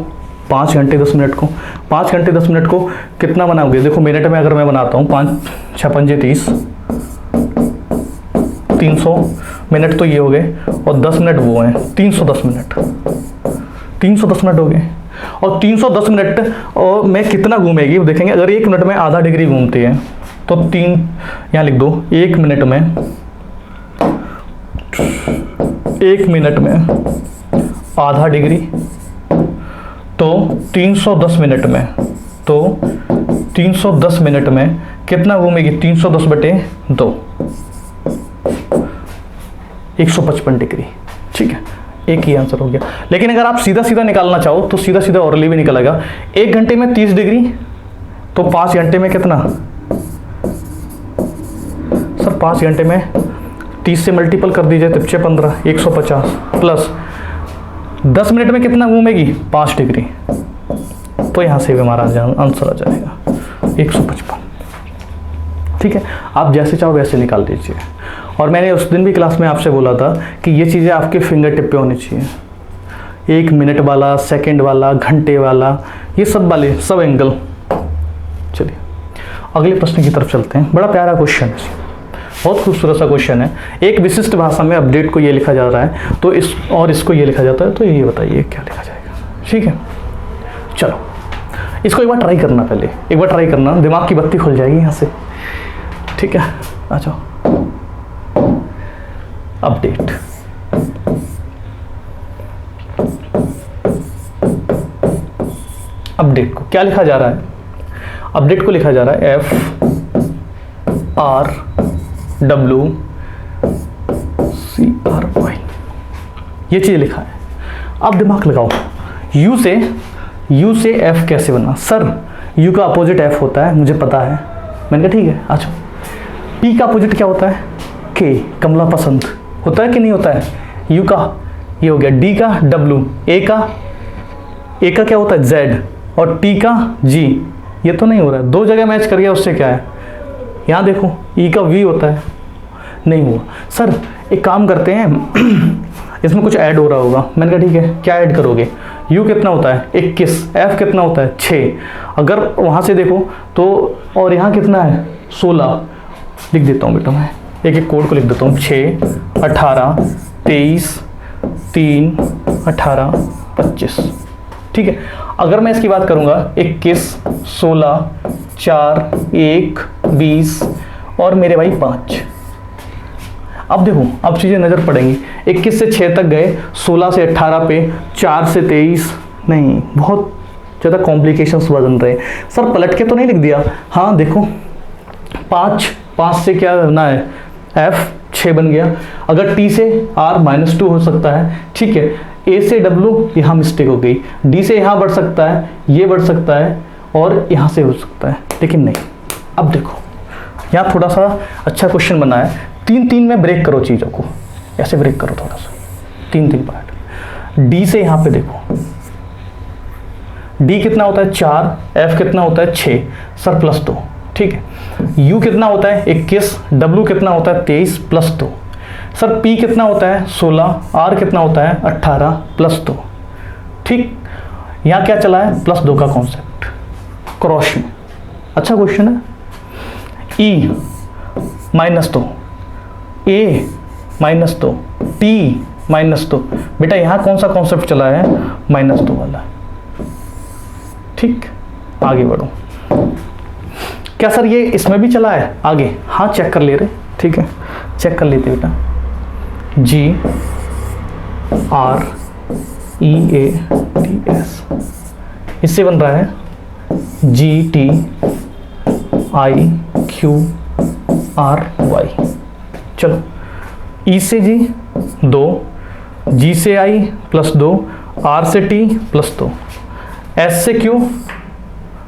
5 घंटे 10 मिनट को। 5 घंटे 10 मिनट को कितना बनाओगे? देखो मिनट में अगर मैं बनाता हूँ 5 6 5 30, 300 मिनट तो ये हो गए, और 10 मिनट वो हैं, 310 मिनट, 310 मिनट हो गए। और 310 मिनट और में कितना घूमेगी वो देखेंगे। अगर 1 मिनट में आधा डिग्री घूमती है तो 3, यहाँ लिख दो 1 मिनट में, 1 मिनट में आधा डिग्री, तो 310 मिनट में, तो 310 मिनट में कितना घूमेगी? 310/2, 155 डिग्री। ठीक है, एक ही आंसर हो गया। लेकिन अगर आप सीधा सीधा निकालना चाहो तो सीधा सीधा ओरली भी निकलेगा। 1 घंटे में 30 डिग्री, तो 5 घंटे में कितना? सर 5 घंटे में 30 से मल्टीपल कर दीजिए, 3 15, 150, प्लस 10 मिनट में कितना घूमेगी? 5 डिग्री। तो यहाँ से भी हमारा आंसर आ जाएगा 155। ठीक है, आप जैसे चाहो वैसे निकाल दीजिए। और मैंने उस दिन भी क्लास में आपसे बोला था कि ये चीज़ें आपके फिंगर टिप पे होनी चाहिए। 1 मिनट वाला, सेकंड वाला, घंटे वाला, ये सब वाले सब एंगल। चलिए अगले प्रश्न की तरफ चलते हैं। बड़ा प्यारा क्वेश्चन है, बहुत खूबसूरत सा क्वेश्चन है। एक विशिष्ट भाषा में अपडेट को ये लिखा जा रहा है, तो इसको ये लिखा जाता है, तो ये बताइए क्या लिखा जाएगा। ठीक है, चलो इसको एक बार ट्राई करना, पहले एक बार ट्राई करना, दिमाग की बत्ती खुल जाएगी यहाँ से। ठीक है, आ जाओ। अपडेट, अपडेट को क्या लिखा जा रहा है? अपडेट को लिखा जा रहा है FRWCRY, ये चीज लिखा है। अब दिमाग लगाओ, U से F कैसे बना? सर U का अपोजिट F होता है, मुझे पता है। मैंने कहा ठीक है, अच्छा P का अपोजिट क्या होता है? K, कमला पसंद होता है कि नहीं होता है? U का ये हो गया, D का W, A का क्या होता है? Z, और T का G। ये तो नहीं हो रहा है, 2 जगह मैच कर गया, उससे क्या है? यहाँ देखो E का V होता है, नहीं हुआ। सर एक काम करते हैं, इसमें कुछ ऐड हो रहा होगा। मैंने कहा ठीक है, क्या ऐड करोगे? U कितना होता है? 21, F कितना होता है? 6। अगर वहाँ से देखो तो, और यहाँ कितना है? 16। लिख देता हूँ बेटा, मैं एक एक कोड को लिख देता हूँ। 6, 18, 23, 3, 18, 25। ठीक है, अगर मैं इसकी बात करूँगा 21, 16, 4, 1, 20 और मेरे भाई 5। अब देखो, अब चीज़ें नज़र पड़ेंगी। 21 से 6 तक गए, 16 से 18 पे, 4 से 23, नहीं बहुत ज़्यादा कॉम्प्लिकेशंस बन रहे हैं। सर पलट के तो नहीं लिख दिया? हाँ देखो, 5 से क्या बनना है? F 6 बन गया। अगर T से R -2 हो सकता है। ठीक है, ए से डब्लू, यहाँ मिस्टेक हो गई, डी से यहाँ बढ़ सकता है, ये बढ़ सकता है और यहाँ से हो सकता है, लेकिन नहीं। अब देखो यहाँ थोड़ा सा अच्छा क्वेश्चन बना है, 3-3 में ब्रेक करो चीज़ों को, ऐसे ब्रेक करो थोड़ा सा, 3-3 पार्ट। डी से यहाँ पे देखो, डी कितना होता है 4, एफ कितना होता है 6, सर +2, ठीक है। यू कितना होता है 21, डब्ल्यू कितना होता है 23 +2, सर पी कितना होता है 16, आर कितना होता है 18 +2, ठीक। यहाँ क्या चला है +2 का कॉन्सेप्ट क्रॉस में, अच्छा क्वेश्चन है। ई -2, ए -2, टी -2, बेटा यहाँ कौन सा कॉन्सेप्ट चला है -2 वाला, ठीक। आगे बढ़ो, क्या सर ये इसमें भी चला है आगे, हाँ चेक कर ले रहे, ठीक है चेक कर लेते बेटा। G R E A T S, इससे बन रहा है G T I Q R Y। चलो E से G 2, G से I +2, R से T +2, S से Q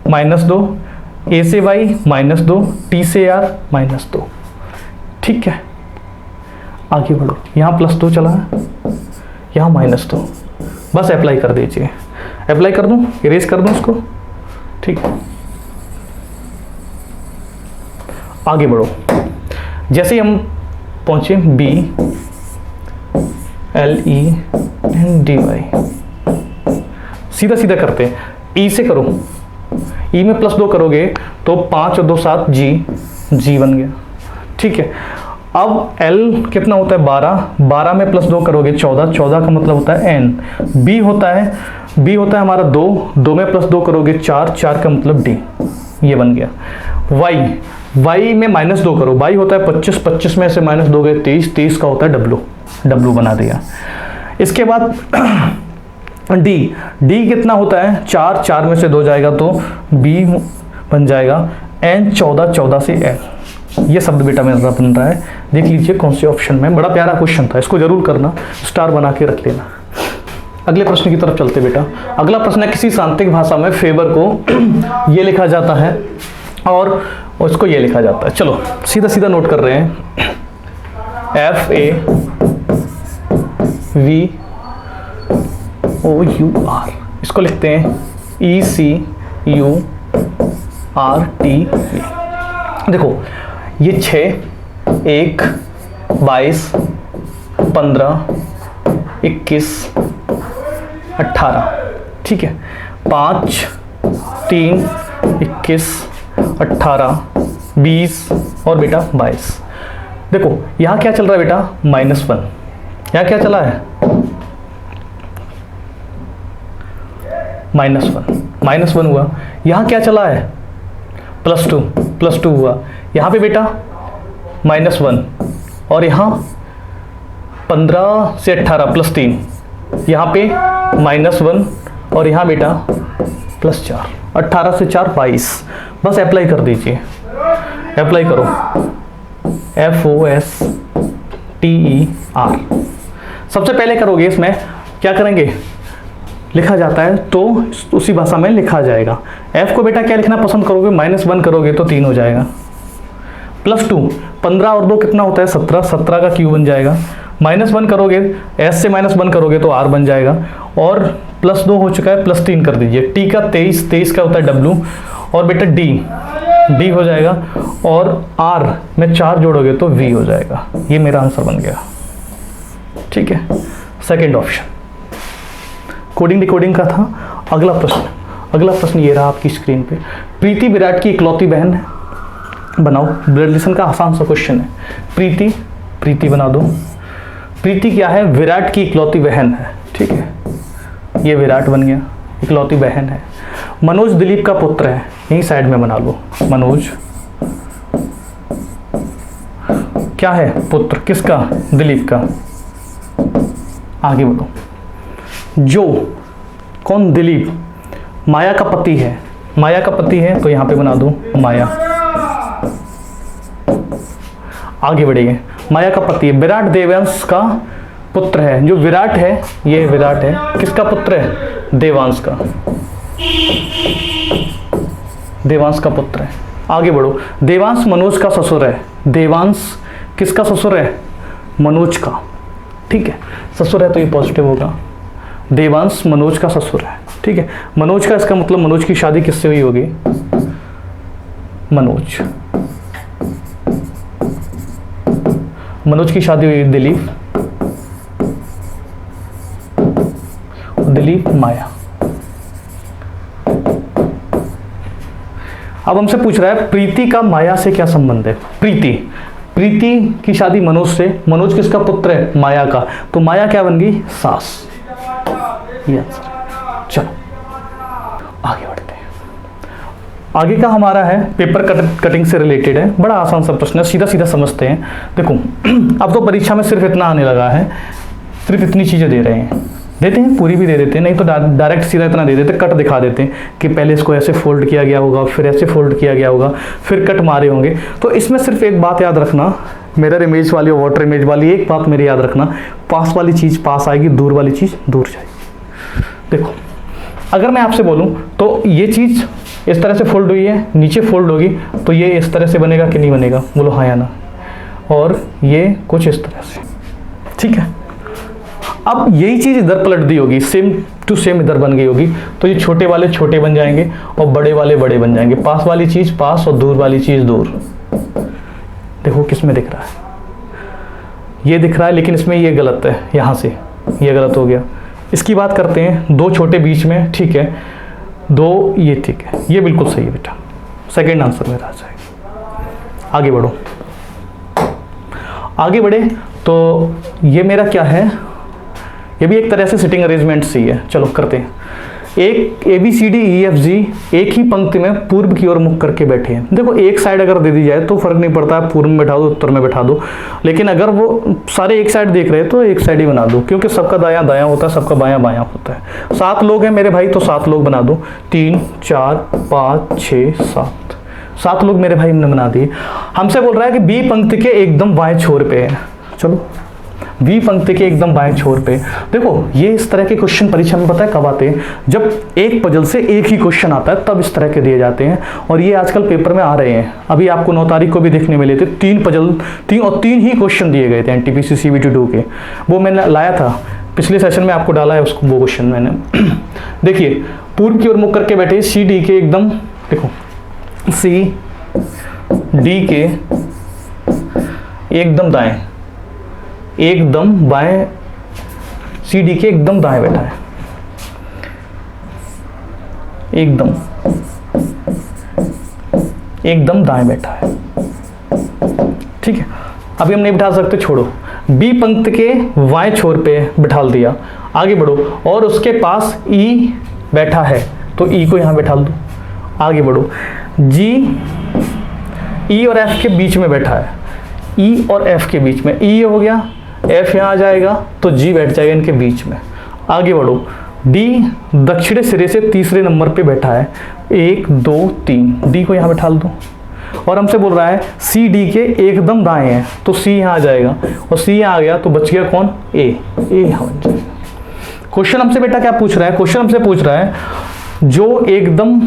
-2, A से Y -2, T से R -2, ठीक है। आगे बढ़ो, यहाँ +2 चला है, यहाँ -2, बस अप्लाई कर दीजिए। अप्लाई कर दूँ, इरेज कर दूँ उसको, ठीक है। आगे बढ़ो, जैसे ही हम पहुँचे B L E N D Y, सीधा सीधा करते हैं, E से करो, E में +2 करोगे तो 5 और 2 7 G बन गया, ठीक है। अब L कितना होता है 12, 12 में +2 करोगे 14, 14 का मतलब होता है N। B होता है हमारा 2, 2 में +2 करोगे 4, 4 का मतलब D, ये बन गया। Y में -2 करो, Y होता है 25, 25 में से -2 गए 23, 23 का होता है W, W बना दिया। इसके बाद D कितना होता है 4, 4 में से 2 जाएगा तो B बन जाएगा, N 14, 14 से L, ये शब्द बेटा मेरा बन रहा है। देख लीजिए कौन से ऑप्शन में, बड़ा प्यारा क्वेश्चन था, इसको जरूर करना, स्टार बना के रख लेना। अगले प्रश्न की तरफ चलते बेटा। अगला प्रश्न है, किसी सांकेतिक भाषा में फेवर को ये लिखा जाता है और उसको ये लिखा जाता है। चलो सीधा सीधा नोट कर रहे हैं, FAVOUR, इसको लिखते हैं ECURTV। देखो ये 6, 1, 22, 15, 21, 18, ठीक है। 5, 3, 21, 18, 20 और बेटा 22। देखो यहाँ क्या चल रहा है बेटा -1, यहाँ क्या चला है -1 हुआ। यहाँ क्या चला है +2 हुआ। यहाँ पे बेटा -1 और यहाँ 15 से 18 +3, यहाँ पे -1 और यहाँ बेटा +4, 18 से 4 22। बस अप्लाई कर दीजिए, अप्लाई करो, FOSTER। सबसे पहले करोगे इसमें क्या करेंगे, लिखा जाता है तो उसी भाषा में लिखा जाएगा। F को बेटा क्या लिखना पसंद करोगे, -1 करोगे तो 3 हो जाएगा, +2, 15 और 2 कितना होता है 17, 17 का Q बन जाएगा। -1 करोगे, S से -1 करोगे तो R बन जाएगा, और +2 हो चुका है, +3 कर दीजिए। T का 23, 23 का होता है W, और बेटा D हो जाएगा, और R में 4 जोड़ोगे तो V हो जाएगा। ये मेरा आंसर बन गया, ठीक है। सेकेंड ऑप्शन कोडिंग डिकोडिंग का था। अगला प्रश्न ये रहा आपकी स्क्रीन पे, प्रीति विराट की इकलौती बहन है, बनाओ। ब्लड रिलेशन का आसान सा क्वेश्चन है। प्रीति बना दो। प्रीति क्या है, विराट की इकलौती बहन है, ठीक है। ये विराट बन गया, इकलौती बहन है। मनोज दिलीप का पुत्र है, यही साइड में बना लो। मनोज क्या है, पुत्र किसका, दिलीप का। आगे बढ़ो। जो कौन, दिलीप माया का पति है, माया का पति है तो यहां पे बना दो माया। आगे बढ़ेंगे, माया का पति है। विराट देवंश का पुत्र है। जो विराट है, ये विराट है, किसका पुत्र है? देवांश का, देवांश का पुत्र है। आगे बढ़ो, देवांश मनोज का ससुर है। देवांश किसका ससुर है? मनोज का, ठीक है, ससुर है तो ये पॉजिटिव होगा। देवांश मनोज का ससुर है, ठीक है। मनोज का, इसका मतलब मनोज की शादी किससे हुई होगी? मनोज की शादी हुई दिलीप, दिलीप माया। अब हमसे पूछ रहा है प्रीति का माया से क्या संबंध है? प्रीति की शादी मनोज से, मनोज किसका पुत्र है? माया का, तो माया क्या बन गई? सास। ये आंसर। चलो आगे बढ़ते हैं। आगे का हमारा है पेपर कटिंग से रिलेटेड है, बड़ा आसान सा प्रश्न है, सीधा सीधा समझते हैं। देखो अब तो परीक्षा में सिर्फ इतना आने लगा है, सिर्फ इतनी चीजें दे रहे हैं, देते हैं पूरी भी दे देते हैं, नहीं तो डायरेक्ट सीधा इतना दे देते, कट दिखा देते हैं कि पहले इसको ऐसे फोल्ड किया गया होगा, फिर ऐसे फोल्ड किया गया होगा, फिर कट मारे होंगे। तो इसमें सिर्फ एक बात याद रखना, मिरर इमेज वाली और वाटर इमेज वाली एक बात मेरी याद रखना, पास वाली चीज़ पास आएगी, दूर वाली चीज़ दूर जाएगी। देखो अगर मैं आपसे बोलूँ तो ये चीज़ इस तरह से फोल्ड हुई है, नीचे फोल्ड होगी, तो ये इस तरह से बनेगा कि नहीं बनेगा? बोलो हाँ या ना। और ये कुछ इस तरह से, ठीक है। अब यही चीज़ इधर पलट दी होगी, सेम टू सेम इधर बन गई होगी, तो ये छोटे वाले छोटे बन जाएंगे और बड़े वाले बड़े बन जाएंगे, पास वाली चीज़ पास और दूर वाली चीज़ दूर। देखो किस में दिख रहा है? ये दिख रहा है, लेकिन इसमें ये गलत है, यहाँ से ये गलत हो गया। इसकी बात करते हैं, दो छोटे बीच में, ठीक है, दो ये ठीक है, ये बिल्कुल सही है बेटा, सेकेंड आंसर मेरा आ जाएगा। आगे बढ़ो, आगे बढ़े तो ये मेरा क्या है? ये भी एक तरह से सिटिंग अरेंजमेंट सी है। चलो करते हैं। एक ABCDEFG एक ही पंक्ति में पूर्व की ओर मुख करके बैठे हैं। देखो एक साइड अगर दे दी जाए तो फर्क नहीं पड़ता है, पूर्व में बैठा दो, उत्तर में बैठा दो, लेकिन अगर वो सारे एक साइड देख रहे हैं तो एक साइड ही बना दो, क्योंकि सबका दायां दायां होता है, सबका बायां बायां होता है। 7 लोग हैं मेरे भाई, तो 7 लोग बना दो, 3 4 5 6 7, 7 लोग मेरे भाई हमने बना दिए। हमसे बोल रहा है कि B पंक्ति के एकदम बाएं छोर पे है। चलो बी पंक्ति के एकदम बाएं छोर पे। देखो ये इस तरह के क्वेश्चन परीक्षा में पता है कब आते हैं? जब एक पजल से एक ही क्वेश्चन आता है तब इस तरह के दिए जाते हैं, और ये आजकल पेपर में आ रहे हैं। अभी आपको 9 तारीख को भी देखने मिले थे, 3 पजल, 3 ही क्वेश्चन दिए गए थे NTPC CBT 2 के। वो मैंने लाया था पिछले सेशन में, आपको डाला है उसको, वो क्वेश्चन मैंने। देखिए पूर्व की ओर मुख करके बैठे, CD के एकदम, देखो CD के एकदम दाएं, एकदम बाएं, CD के एकदम दाएं बैठा है, एकदम दाएं बैठा है, ठीक है। अभी हम नहीं बिठा सकते, छोड़ो। B पंक्ति के बाएं छोर पे बिठा दिया। आगे बढ़ो, और उसके पास E बैठा है, तो E को यहां बैठा दो। आगे बढ़ो, G E और F के बीच में बैठा है, E और F के बीच में, E हो गया, F यहाँ आ जाएगा तो G बैठ जाएगा इनके बीच में। आगे बढ़ो, D दक्षिणी सिरे से तीसरे नंबर पे बैठा है, 1 2 3, D को यहाँ बैठा दो। और हमसे बोल रहा है CD के एकदम दाएं है, तो C यहाँ आ जाएगा, और C यहाँ आ गया तो बच गया कौन? A यहाँ बन जाएगा। क्वेश्चन हमसे बेटा क्या पूछ रहा है? क्वेश्चन हमसे पूछ रहा है जो एकदम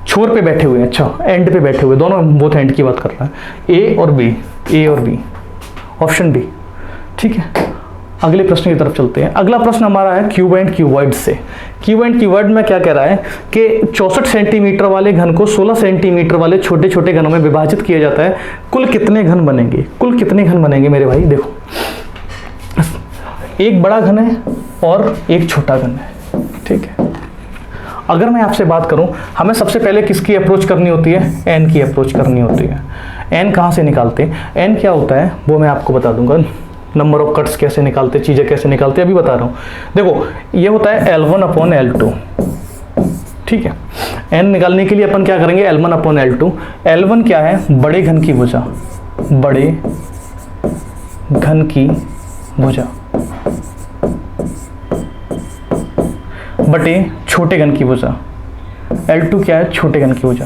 छोर पे बैठे हुए हैं, अच्छा एंड पे बैठे हुए, दोनों बोथ एंड की बात कर रहा है, A और B, ऑप्शन B, ठीक है। अगले प्रश्न की तरफ चलते हैं। अगला प्रश्न हमारा है क्यूब एंड क्यूबॉइड से। क्यूब एंड क्यूबॉइड में क्या कह रहा है कि 64 सेंटीमीटर वाले घन को 16 सेंटीमीटर वाले छोटे छोटे घनों में विभाजित किया जाता है, कुल कितने घन बनेंगे? कुल कितने घन बनेंगे मेरे भाई? देखो एक बड़ा घन है और एक छोटा घन है, ठीक है। अगर मैं आपसे बात करूं, हमें सबसे पहले किसकी अप्रोच करनी होती है? एन की अप्रोच करनी होती है। एन कहाँ से निकालते हैं? एन क्या होता है वो मैं आपको बता दूंगा। नंबर ऑफ कट्स कैसे निकालते, चीज़ें कैसे निकालते अभी बता रहा हूँ। देखो ये होता है L1/L2, ठीक है। एन निकालने के लिए अपन क्या करेंगे? L1/L2। L1 क्या है? बड़े घन की भुजा, बड़े घन की भुजा बटे छोटे घन की भुजा। L2 क्या है? छोटे घन की भुजा।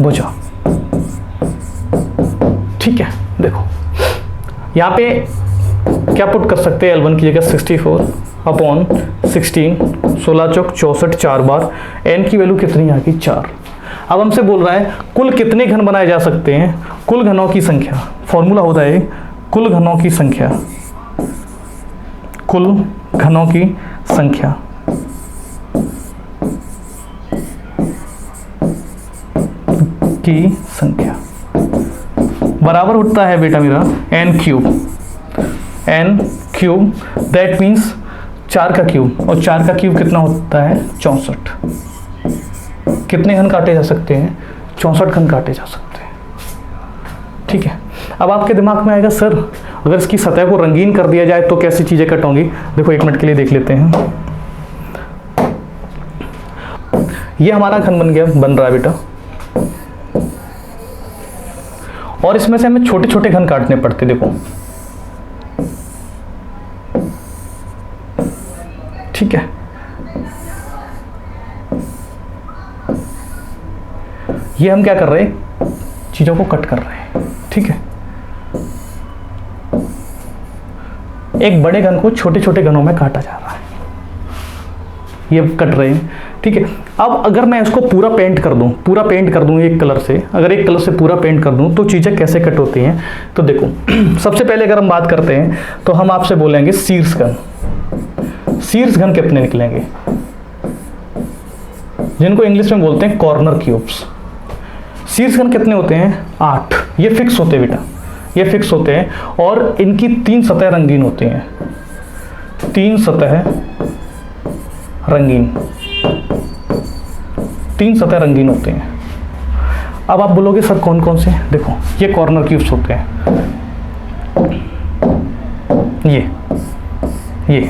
भुजा। ठीक है, देखो यहाँ पे क्या पुट कर सकते हैं, L1 की जगह 64 अपॉन 16, 16 चौक 64 4 बार, n की वैल्यू कितनी आ गई 4। अब हमसे बोल रहा है कुल कितने घन बनाए जा सकते हैं, कुल घनों की संख्या, फॉर्मूला होता है कुल घनों की संख्या, कुल घनों की संख्या बराबर होता है बेटा मेरा n क्यूब, दैट मीन्स 4 का क्यूब, और 4 का क्यूब कितना होता है 64। कितने घन काटे जा सकते हैं, 64 घन काटे जा सकते हैं। ठीक है, अब आपके दिमाग में आएगा सर अगर इसकी सतह को रंगीन कर दिया जाए तो कैसी चीजें कट होंगी। देखो 1 मिनट के लिए देख लेते हैं। ये हमारा घन बन रहा है बेटा, और इसमें से हमें छोटे छोटे घन काटने पड़ते। देखो ठीक है, ये हम क्या कर रहे हैं, चीजों को कट कर रहे हैं। ठीक है, एक बड़े घन को छोटे छोटे घनों में काटा जा रहा है, ये कट रहे हैं। ठीक है, अब अगर मैं इसको पूरा पेंट कर दूं एक कलर से, अगर एक कलर से पूरा पेंट कर दूं तो चीजें कैसे कट होती हैं। तो देखो सबसे पहले अगर हम बात करते हैं तो हम आपसे बोलेंगे शीर्ष घन कितने निकलेंगे, जिनको इंग्लिश में बोलते हैं कॉर्नर क्यूब्स। शीर्ष घन कितने होते हैं 8, ये फिक्स होते हैं बेटा, ये फिक्स होते हैं, और इनकी 3 सतह रंगीन होती हैं, 3 सतह रंगीन होते हैं। अब आप बोलोगे सर कौन कौन से, देखो ये कॉर्नर क्यूब्स होते हैं, ये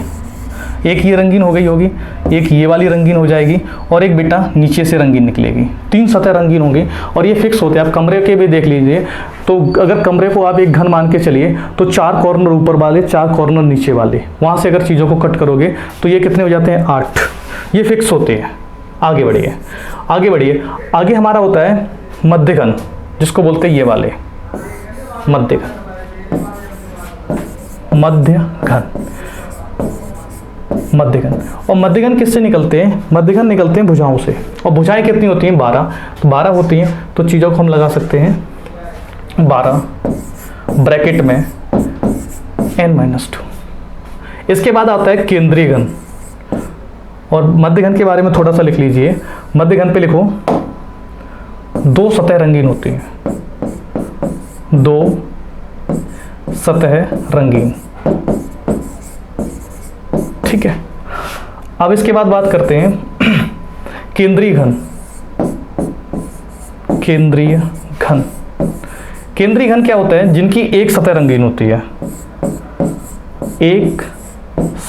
एक ये रंगीन हो गई होगी, एक ये वाली रंगीन हो जाएगी, और एक बेटा नीचे से रंगीन निकलेगी। 3 सतह रंगीन होंगी और ये फिक्स होते हैं। आप कमरे के भी देख लीजिए, तो अगर कमरे को आप एक घन मान के चलिए तो 4 कॉर्नर ऊपर वाले, 4 कॉर्नर नीचे वाले, वहां से अगर चीज़ों को कट करोगे तो ये कितने हो जाते हैं 8, ये फिक्स होते हैं। आगे बढ़िए, आगे हमारा होता है मध्य घन, जिसको बोलते हैं ये वाले मध्य घन। और मध्य घन किससे निकलते हैं, मध्य घन निकलते हैं भुजाओं से, और भुजाएं कितनी होती हैं 12, तो 12 होती हैं, तो चीज़ों को हम लगा सकते हैं 12 ब्रैकेट में n-2। इसके बाद आता है केंद्रीय घन, और मध्य घन के बारे में थोड़ा सा लिख लीजिए। मध्य घन पे लिखो 2 सतह रंगीन होती हैं, 2 सतह रंगीन। ठीक है, अब इसके बाद बात करते हैं केंद्रीय घन क्या होता है, जिनकी एक सतह रंगीन होती है, एक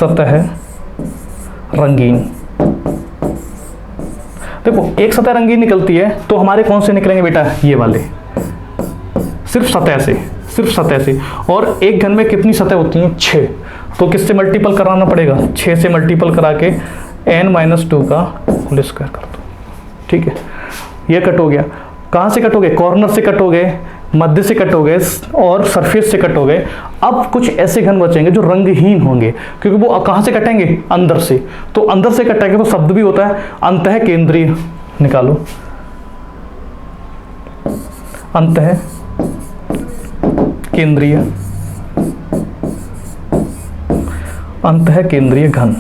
सतह रंगीन। देखो एक सतह रंगीन निकलती है तो हमारे कौन से निकलेंगे बेटा, ये वाले, सिर्फ सतह से। और एक घन में कितनी सतह होती हैं 6, तो किससे मल्टीपल कराना पड़ेगा, 6 से मल्टीपल करा के n-2 का होल स्क्वायर कर दो। ठीक है, ये कट हो गया। कहाँ से कट हो गए, कॉर्नर से कट हो गए, मध्य से कट हो गए, और सरफेस से कट हो गए। अब कुछ ऐसे घन बचेंगे जो रंगहीन होंगे, क्योंकि वो कहाँ से कटेंगे, अंदर से। तो अंदर से कटेंगे तो शब्द भी होता है अंतः केंद्रीय, निकालो अंतः केंद्रीय घन।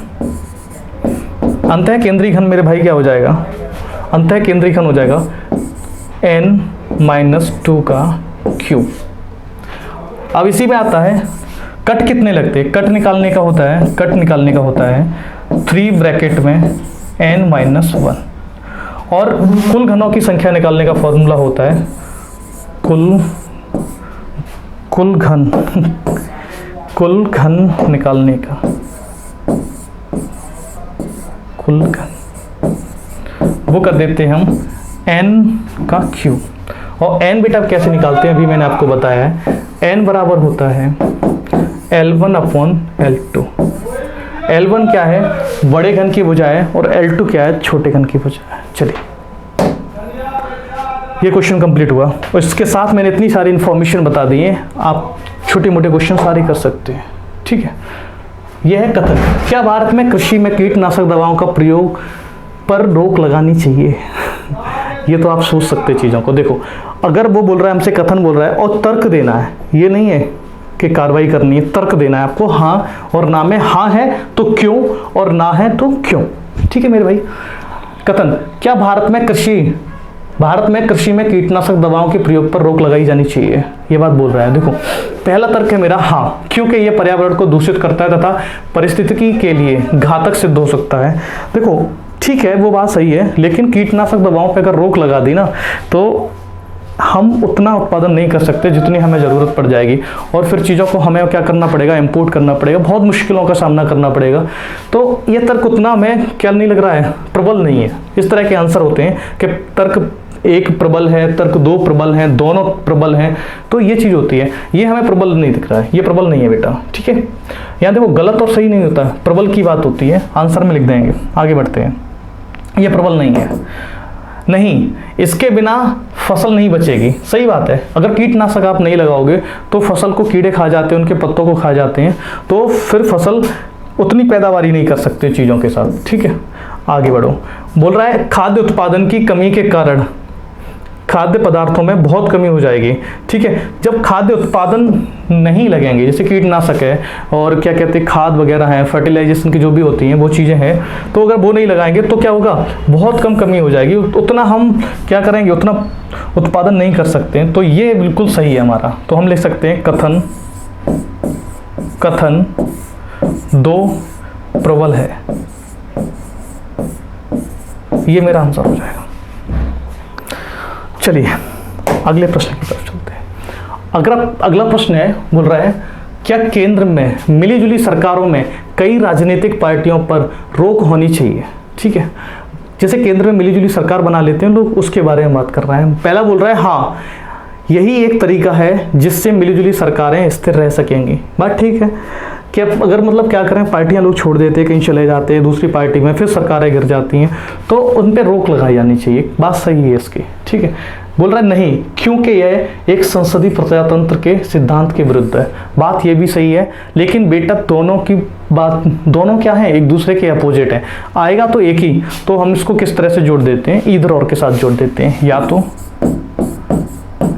अंतः केंद्रीय घन मेरे भाई क्या हो जाएगा, अंतः केंद्रीय घन हो जाएगा n-2 का क्यूब। अब इसी में आता है कट कितने लगते हैं, कट निकालने का होता है 3 ब्रैकेट में n-1, और कुल घनों की संख्या निकालने का फॉर्मूला होता है कुल घन निकालने का, कुल घन वो कर देते हैं हम n का क्यूब। और n बेटा कैसे निकालते हैं अभी मैंने आपको बताया है, n बराबर होता है L1 अपॉन L2। L1 क्या है, बड़े घन की भुजा है, और L2 क्या है, छोटे घन की भुजा है। चलिए ये क्वेश्चन कंप्लीट हुआ और इसके साथ मैंने इतनी सारी इन्फॉर्मेशन बता दी है, आप छोटे मोटे क्वेश्चन सारे कर सकते हैं। ठीक है, यह है कथन, क्या भारत में कृषि में कीटनाशक दवाओं का प्रयोग पर रोक लगानी चाहिए? ये तो आप सोच सकते हैं चीज़ों को। देखो, अगर वो बोल रहा है, हमसे कथन बोल रहा है और तर्क देना है, ये नहीं है कि कार्रवाई करनी है, तर्क देना है आपको। हाँ और ना में हाँ है तो क्यों और ना है तो क्यों। ठीक है मेरे भाई। कथन, क्या भारत में कृषि में कीटनाशक दवाओं के प्रयोग पर रोक लगाई जानी चाहिए, ये बात बोल रहा है। देखो, पहला तर्क है मेरा हाँ, क्योंकि ये पर्यावरण को दूषित करता है तथा पारिस्थितिकी के लिए घातक सिद्ध हो सकता है। देखो ठीक है, वो बात सही है, लेकिन कीटनाशक दवाओं पर अगर रोक लगा दी ना तो हम उतना उत्पादन नहीं कर सकते जितनी हमें ज़रूरत पड़ जाएगी, और फिर चीज़ों को हमें क्या करना पड़ेगा, इंपोर्ट करना पड़ेगा, बहुत मुश्किलों का सामना करना पड़ेगा। तो ये तर्क उतना हमें क्या नहीं लग रहा है, प्रबल नहीं है। इस तरह के आंसर होते हैं कि तर्क एक प्रबल है, तर्क दो प्रबल हैं, दोनों प्रबल हैं, तो ये चीज़ होती है। ये हमें प्रबल नहीं दिख रहा है, ये प्रबल नहीं है बेटा। ठीक है, यहाँ देखो गलत और सही नहीं होता, प्रबल की बात होती है, आंसर में लिख देंगे। आगे बढ़ते हैं, ये प्रबल नहीं है। नहीं, इसके बिना फसल नहीं बचेगी, सही बात है। अगर कीटनाशक आप नहीं लगाओगे तो फसल को कीड़े खा जाते हैं, उनके पत्तों को खा जाते हैं, तो फिर फसल उतनी पैदावारी नहीं कर सकते चीज़ों के साथ। ठीक है, आगे बढ़ो। बोल रहा है खाद्य उत्पादन की कमी के कारण खाद्य पदार्थों में बहुत कमी हो जाएगी। ठीक है, जब खाद्य उत्पादन नहीं लगेंगे, जैसे कीटनाशक है और क्या कहते हैं खाद वगैरह हैं, फर्टिलाइजेशन की जो भी होती हैं वो चीज़ें हैं, तो अगर वो नहीं लगाएंगे तो क्या होगा, बहुत कम कमी हो जाएगी, उतना हम क्या करेंगे, उतना उत्पादन नहीं कर सकते हैं। तो ये बिल्कुल सही है हमारा। तो हम लिख सकते हैं कथन दो प्रबल है, ये मेरा आंसर हो जाएगा। चलिए अगले प्रश्न की तरफ चलते हैं। अगला प्रश्न है, बोल रहा है क्या केंद्र में मिलीजुली सरकारों में कई राजनीतिक पार्टियों पर रोक होनी चाहिए? ठीक है, जैसे केंद्र में मिलीजुली सरकार बना लेते हैं लोग, उसके बारे में बात कर रहा है। पहला बोल रहा है हाँ, यही एक तरीका है जिससे मिलीजुली सरकारें स्थिर रह सकेंगी। बात ठीक है कि अगर मतलब क्या करें, पार्टियां लोग छोड़ देते हैं, कहीं चले जाते हैं दूसरी पार्टी में, फिर सरकारें गिर जाती हैं, तो उन पर रोक लगाई जानी चाहिए। बात सही है इसकी। ठीक है, बोल रहा है नहीं, क्योंकि यह एक संसदीय प्रजातंत्र के सिद्धांत के विरुद्ध है। बात यह भी सही है, लेकिन बेटा दोनों क्या है, एक दूसरे के अपोजिट है। आएगा तो एक ही, तो हम इसको किस तरह से जोड़ देते हैं, ईदर और के साथ जोड़ देते हैं,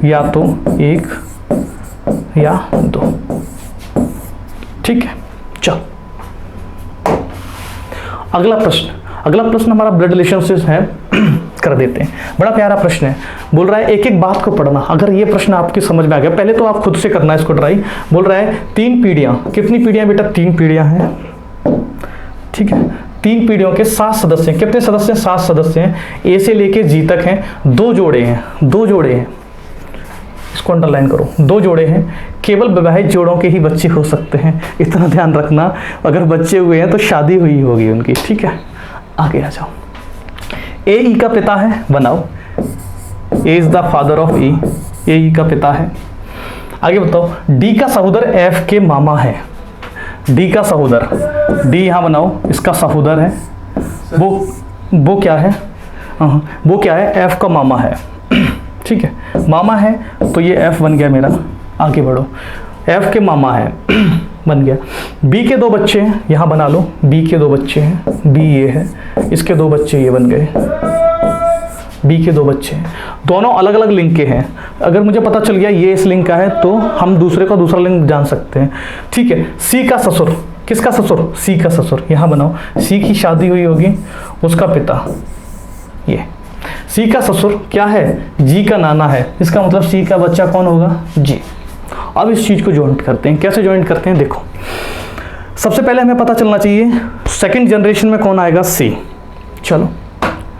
या तो एक या दो। ठीक है, चलो अगला प्रश्न हमारा ब्लड रिलेशनशिप है, कर देते हैं। बड़ा प्यारा प्रश्न है, बोल रहा है एक एक बात को पढ़ना। अगर ये प्रश्न आपकी समझ में आ गया, पहले तो आप खुद से करना है इसको ट्राई। बोल रहा है 3 पीढ़ियां, कितनी पीढ़ियां बेटा, 3 पीढ़ियां हैं। ठीक है, 3 पीढ़ियों के 7 सदस्य हैं। कितने सदस्य हैं, 7 सदस्य हैं। ए से लेके जी तक हैं, 2 जोड़े हैं, इसको अंडरलाइन करो, 2 जोड़े हैं। केवल विवाहित जोड़ों के ही बच्चे हो सकते हैं, इतना ध्यान रखना। अगर बच्चे हुए हैं तो शादी हुई होगी उनकी। ठीक है, आगे आ जाओ। ए ई का पिता है, बनाओ, ए इज द फादर ऑफ ई, ए ई का पिता है। आगे बताओ, डी का सहोदर एफ के मामा है। डी का सहोदर, डी यहां बनाओ, इसका सहोदर है, वो क्या है, वो क्या है, एफ का मामा है। ठीक है, मामा है तो ये एफ बन गया मेरा। आगे बढ़ो, एफ के मामा है बन गया। बी के 2 बच्चे हैं, यहाँ बना लो, बी के 2 बच्चे हैं, बी ये है, इसके 2 बच्चे ये बन गए, बी के 2 बच्चे हैं। दोनों अलग अलग लिंग के हैं। अगर मुझे पता चल गया ये इस लिंग का है तो हम दूसरे का दूसरा लिंग जान सकते हैं। ठीक है, सी का ससुर, किसका ससुर, सी का ससुर, यहाँ बनाओ, सी की शादी हुई होगी, उसका पिता, ये सी का ससुर क्या है, जी का नाना है, इसका मतलब सी का बच्चा कौन होगा, जी। अब इस चीज को ज्वाइंट करते हैं। कैसे ज्वाइंट करते हैं, देखो सबसे पहले हमें पता चलना चाहिए सेकंड जनरेशन में कौन आएगा, सी। चलो,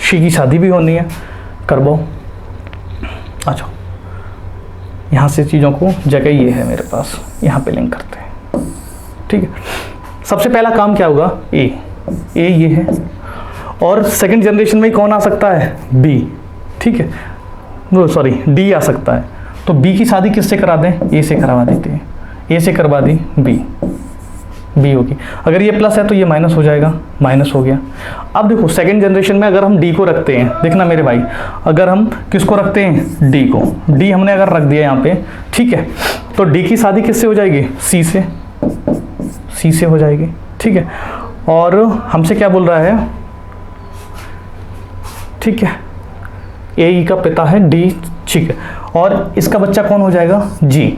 सी की शादी भी होनी है, करवाओ। अच्छा, यहाँ से चीज़ों को जगह ये है मेरे पास, यहाँ पे लिंक करते हैं। ठीक है, सबसे पहला काम क्या होगा, ए ये है, और सेकंड जनरेशन में कौन आ सकता है, बी। ठीक है, वो सॉरी डी आ सकता है। तो बी की शादी किससे करा दें, ए से करवा देते हैं, ए से करवा दी बी, बी होगी। अगर ये प्लस है तो ये माइनस हो जाएगा, माइनस हो गया। अब देखो सेकंड जनरेशन में अगर हम डी को रखते हैं, देखना मेरे भाई, अगर हम किसको रखते हैं, डी को, डी हमने अगर रख दिया यहाँ पे, ठीक है, तो डी की शादी किससे हो जाएगी, सी से, सी से हो जाएगी, ठीक है। और हमसे क्या बोल रहा है, ठीक है, ए ई का पिता है डी, ठीक है, और इसका बच्चा कौन हो जाएगा, जी।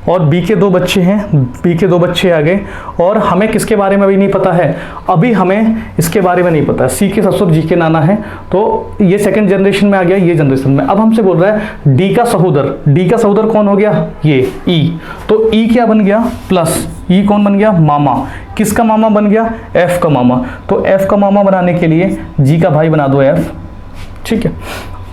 और बी के दो बच्चे हैं, बी के दो बच्चे आ गए, और हमें किसके बारे में अभी नहीं पता है, अभी हमें इसके बारे में नहीं पता है, सी के ससुर जी के नाना है, तो ये सेकंड जनरेशन में आ गया, ये जनरेशन में। अब हमसे बोल रहा है डी का सहोदर, डी का सहोदर कौन हो गया, ये ई, तो ई क्या बन गया, प्लस, ई कौन बन गया, मामा, किसका मामा बन गया, एफ का मामा, तो एफ का मामा बनाने के लिए जी का भाई बना दो एफ, ठीक है।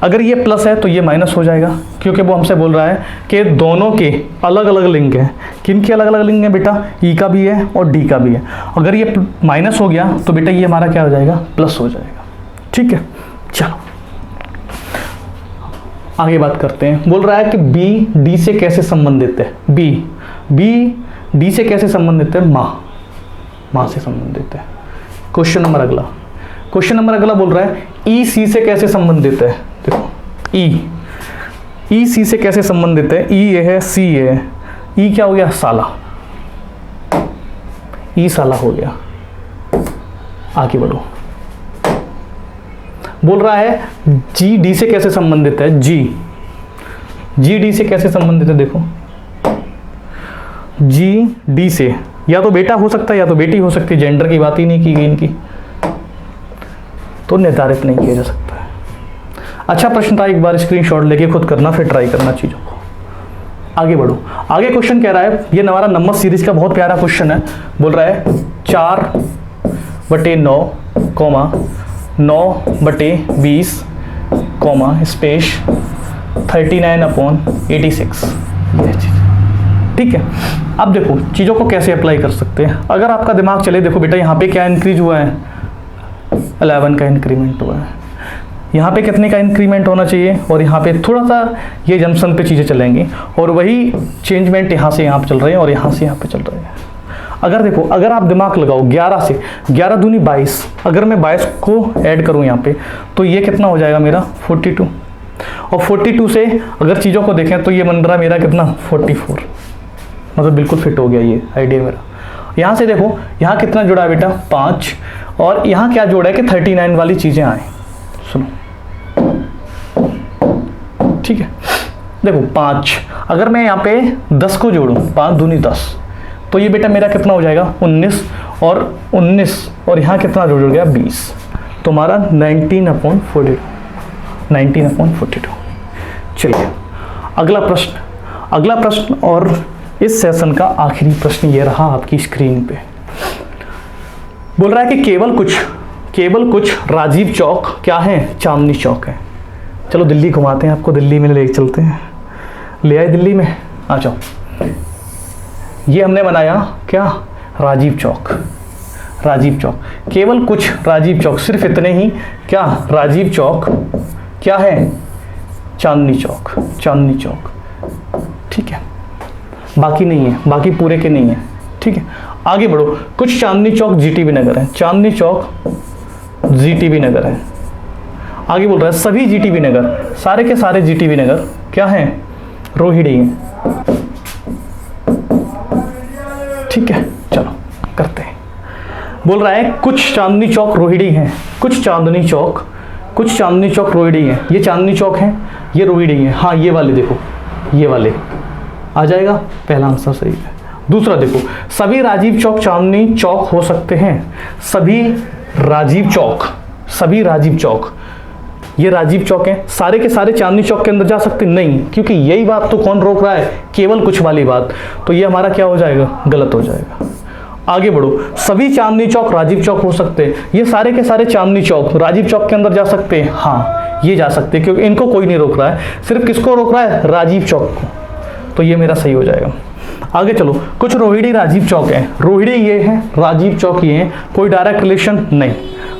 अगर ये प्लस है तो ये माइनस हो जाएगा, क्योंकि वो हमसे बोल रहा है कि दोनों के अलग अलग लिंक हैं। किन के अलग अलग लिंक हैं बेटा, ई का भी है और डी का भी है। अगर ये माइनस हो गया तो बेटा ये हमारा क्या हो जाएगा, प्लस हो जाएगा, ठीक है। चलो आगे बात करते हैं। बोल रहा है कि बी डी से कैसे संबंधित है, बी डी से कैसे संबंधित है, माँ से संबंधित है। क्वेश्चन नंबर अगला, क्वेश्चन नंबर अगला बोल रहा है ई सी से कैसे संबंधित है। देखो ई सी से कैसे संबंधित है, ई ये है, सी ये है, ई क्या हो गया, साला, ई साला हो गया। आगे बढ़ो, बोल रहा है जी डी से कैसे संबंधित है, जी डी से कैसे संबंधित है। देखो जी डी से या तो बेटा हो सकता है या तो बेटी हो सकती है, जेंडर की बात ही नहीं की गई इनकी, तो निर्धारित नहीं किया जा सकता है। अच्छा प्रश्न था, एक बार स्क्रीनशॉट लेके खुद करना, फिर ट्राई करना चीज़ों को। आगे बढ़ो, आगे क्वेश्चन कह रहा है, ये हमारा नंबर सीरीज का बहुत प्यारा क्वेश्चन है। बोल रहा है 4/9, 9/20, स्पेस 39/86, ये चीज़, ठीक है। अब देखो चीज़ों को कैसे अप्लाई कर सकते हैं। अगर आपका दिमाग चले, देखो बेटा यहाँ पे क्या इंक्रीज हुआ है, 11 का इंक्रीमेंट हुआ है, यहाँ पे कितने का इंक्रीमेंट होना चाहिए, और यहाँ पे थोड़ा सा ये जंक्शन पे चीज़ें चलेंगी, और वही चेंजमेंट यहाँ से यहाँ पे चल रहे हैं और यहाँ से यहाँ पे चल रहे हैं। अगर देखो, अगर आप दिमाग लगाओ 11 से 11 दूनी 22, अगर मैं 22 को ऐड करूँ यहाँ पे तो ये कितना हो जाएगा मेरा 42, और 42 से अगर चीज़ों को देखें तो ये बन रहा मेरा कितना 44, मतलब बिल्कुल फिट हो गया ये आइडिया मेरा। यहाँ से देखो यहाँ कितना जुड़ा है बेटा 5, और यहाँ क्या जोड़ा है कि 39 वाली चीज़ें आए, सुनो, ठीक है। देखो 5, अगर मैं यहाँ पे 10 को जोड़ूँ, 5 दूनी 10, तो ये बेटा मेरा कितना हो जाएगा 19, और 19 और यहाँ कितना जुड़ गया 20, तो हमारा 19/42। चलिए अगला प्रश्न और इस सेशन का आखिरी प्रश्न ये रहा आपकी स्क्रीन पे। बोल रहा है कि केवल कुछ राजीव चौक क्या है, चांदनी चौक है। चलो दिल्ली घुमाते हैं आपको, दिल्ली में ले चलते हैं, ले आए दिल्ली में, आ जाओ। ये हमने बनाया क्या, राजीव चौक, केवल कुछ राजीव चौक, सिर्फ इतने ही, क्या राजीव चौक क्या है, चांदनी चौक, ठीक है, बाकी नहीं है, बाकी पूरे के नहीं है, ठीक है। आगे बढ़ो, कुछ चांदनी चौक जीटीबी नगर है, चांदनी चौक जीटीबी नगर है। आगे बोल रहा है सभी जीटीबी नगर, सारे के सारे जीटीबी नगर क्या हैं, रोहिणी हैं, ठीक है। चलो करते हैं। बोल रहा है कुछ चांदनी चौक रोहिणी हैं, कुछ चांदनी चौक रोहिणी हैं, ये चांदनी चौक है, ये रोहिणी है, हाँ ये वाले देखो, ये वाले आ जाएगा, पहला आंसर सही है। दूसरा देखो, सभी राजीव चौक चांदनी चौक हो सकते हैं, सभी राजीव चौक ये राजीव चौक है, सारे के सारे चांदनी चौक के अंदर जा सकते नहीं, क्योंकि यही बात तो कौन रोक रहा है, केवल कुछ वाली बात, तो ये हमारा क्या हो जाएगा, गलत हो जाएगा। आगे बढ़ो, सभी चांदनी चौक राजीव चौक हो सकते हैं, ये सारे के सारे चांदनी चौक राजीव चौक के अंदर जा सकते हैं, हाँ ये जा सकते हैं, क्योंकि इनको कोई नहीं रोक रहा है, सिर्फ किसको रोक रहा है, राजीव चौक को, तो ये मेरा सही हो जाएगा। आगे चलो, कुछ रोहिणी राजीव चौक है, रोहिणी ये है, राजीव चौक ये है, कोई डायरेक्ट रिलेशन नहीं,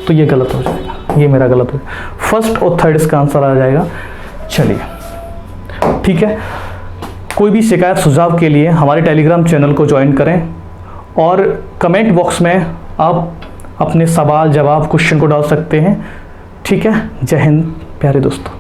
तो ये गलत हो जाएगा, ये मेरा गलत हो, फर्स्ट और थर्ड इसका आंसर आ जाएगा। चलिए ठीक है, कोई भी शिकायत सुझाव के लिए हमारे टेलीग्राम चैनल को ज्वाइन करें, और कमेंट बॉक्स में आप अपने सवाल जवाब क्वेश्चन को डाल सकते हैं। ठीक है, जय हिंद प्यारे दोस्तों।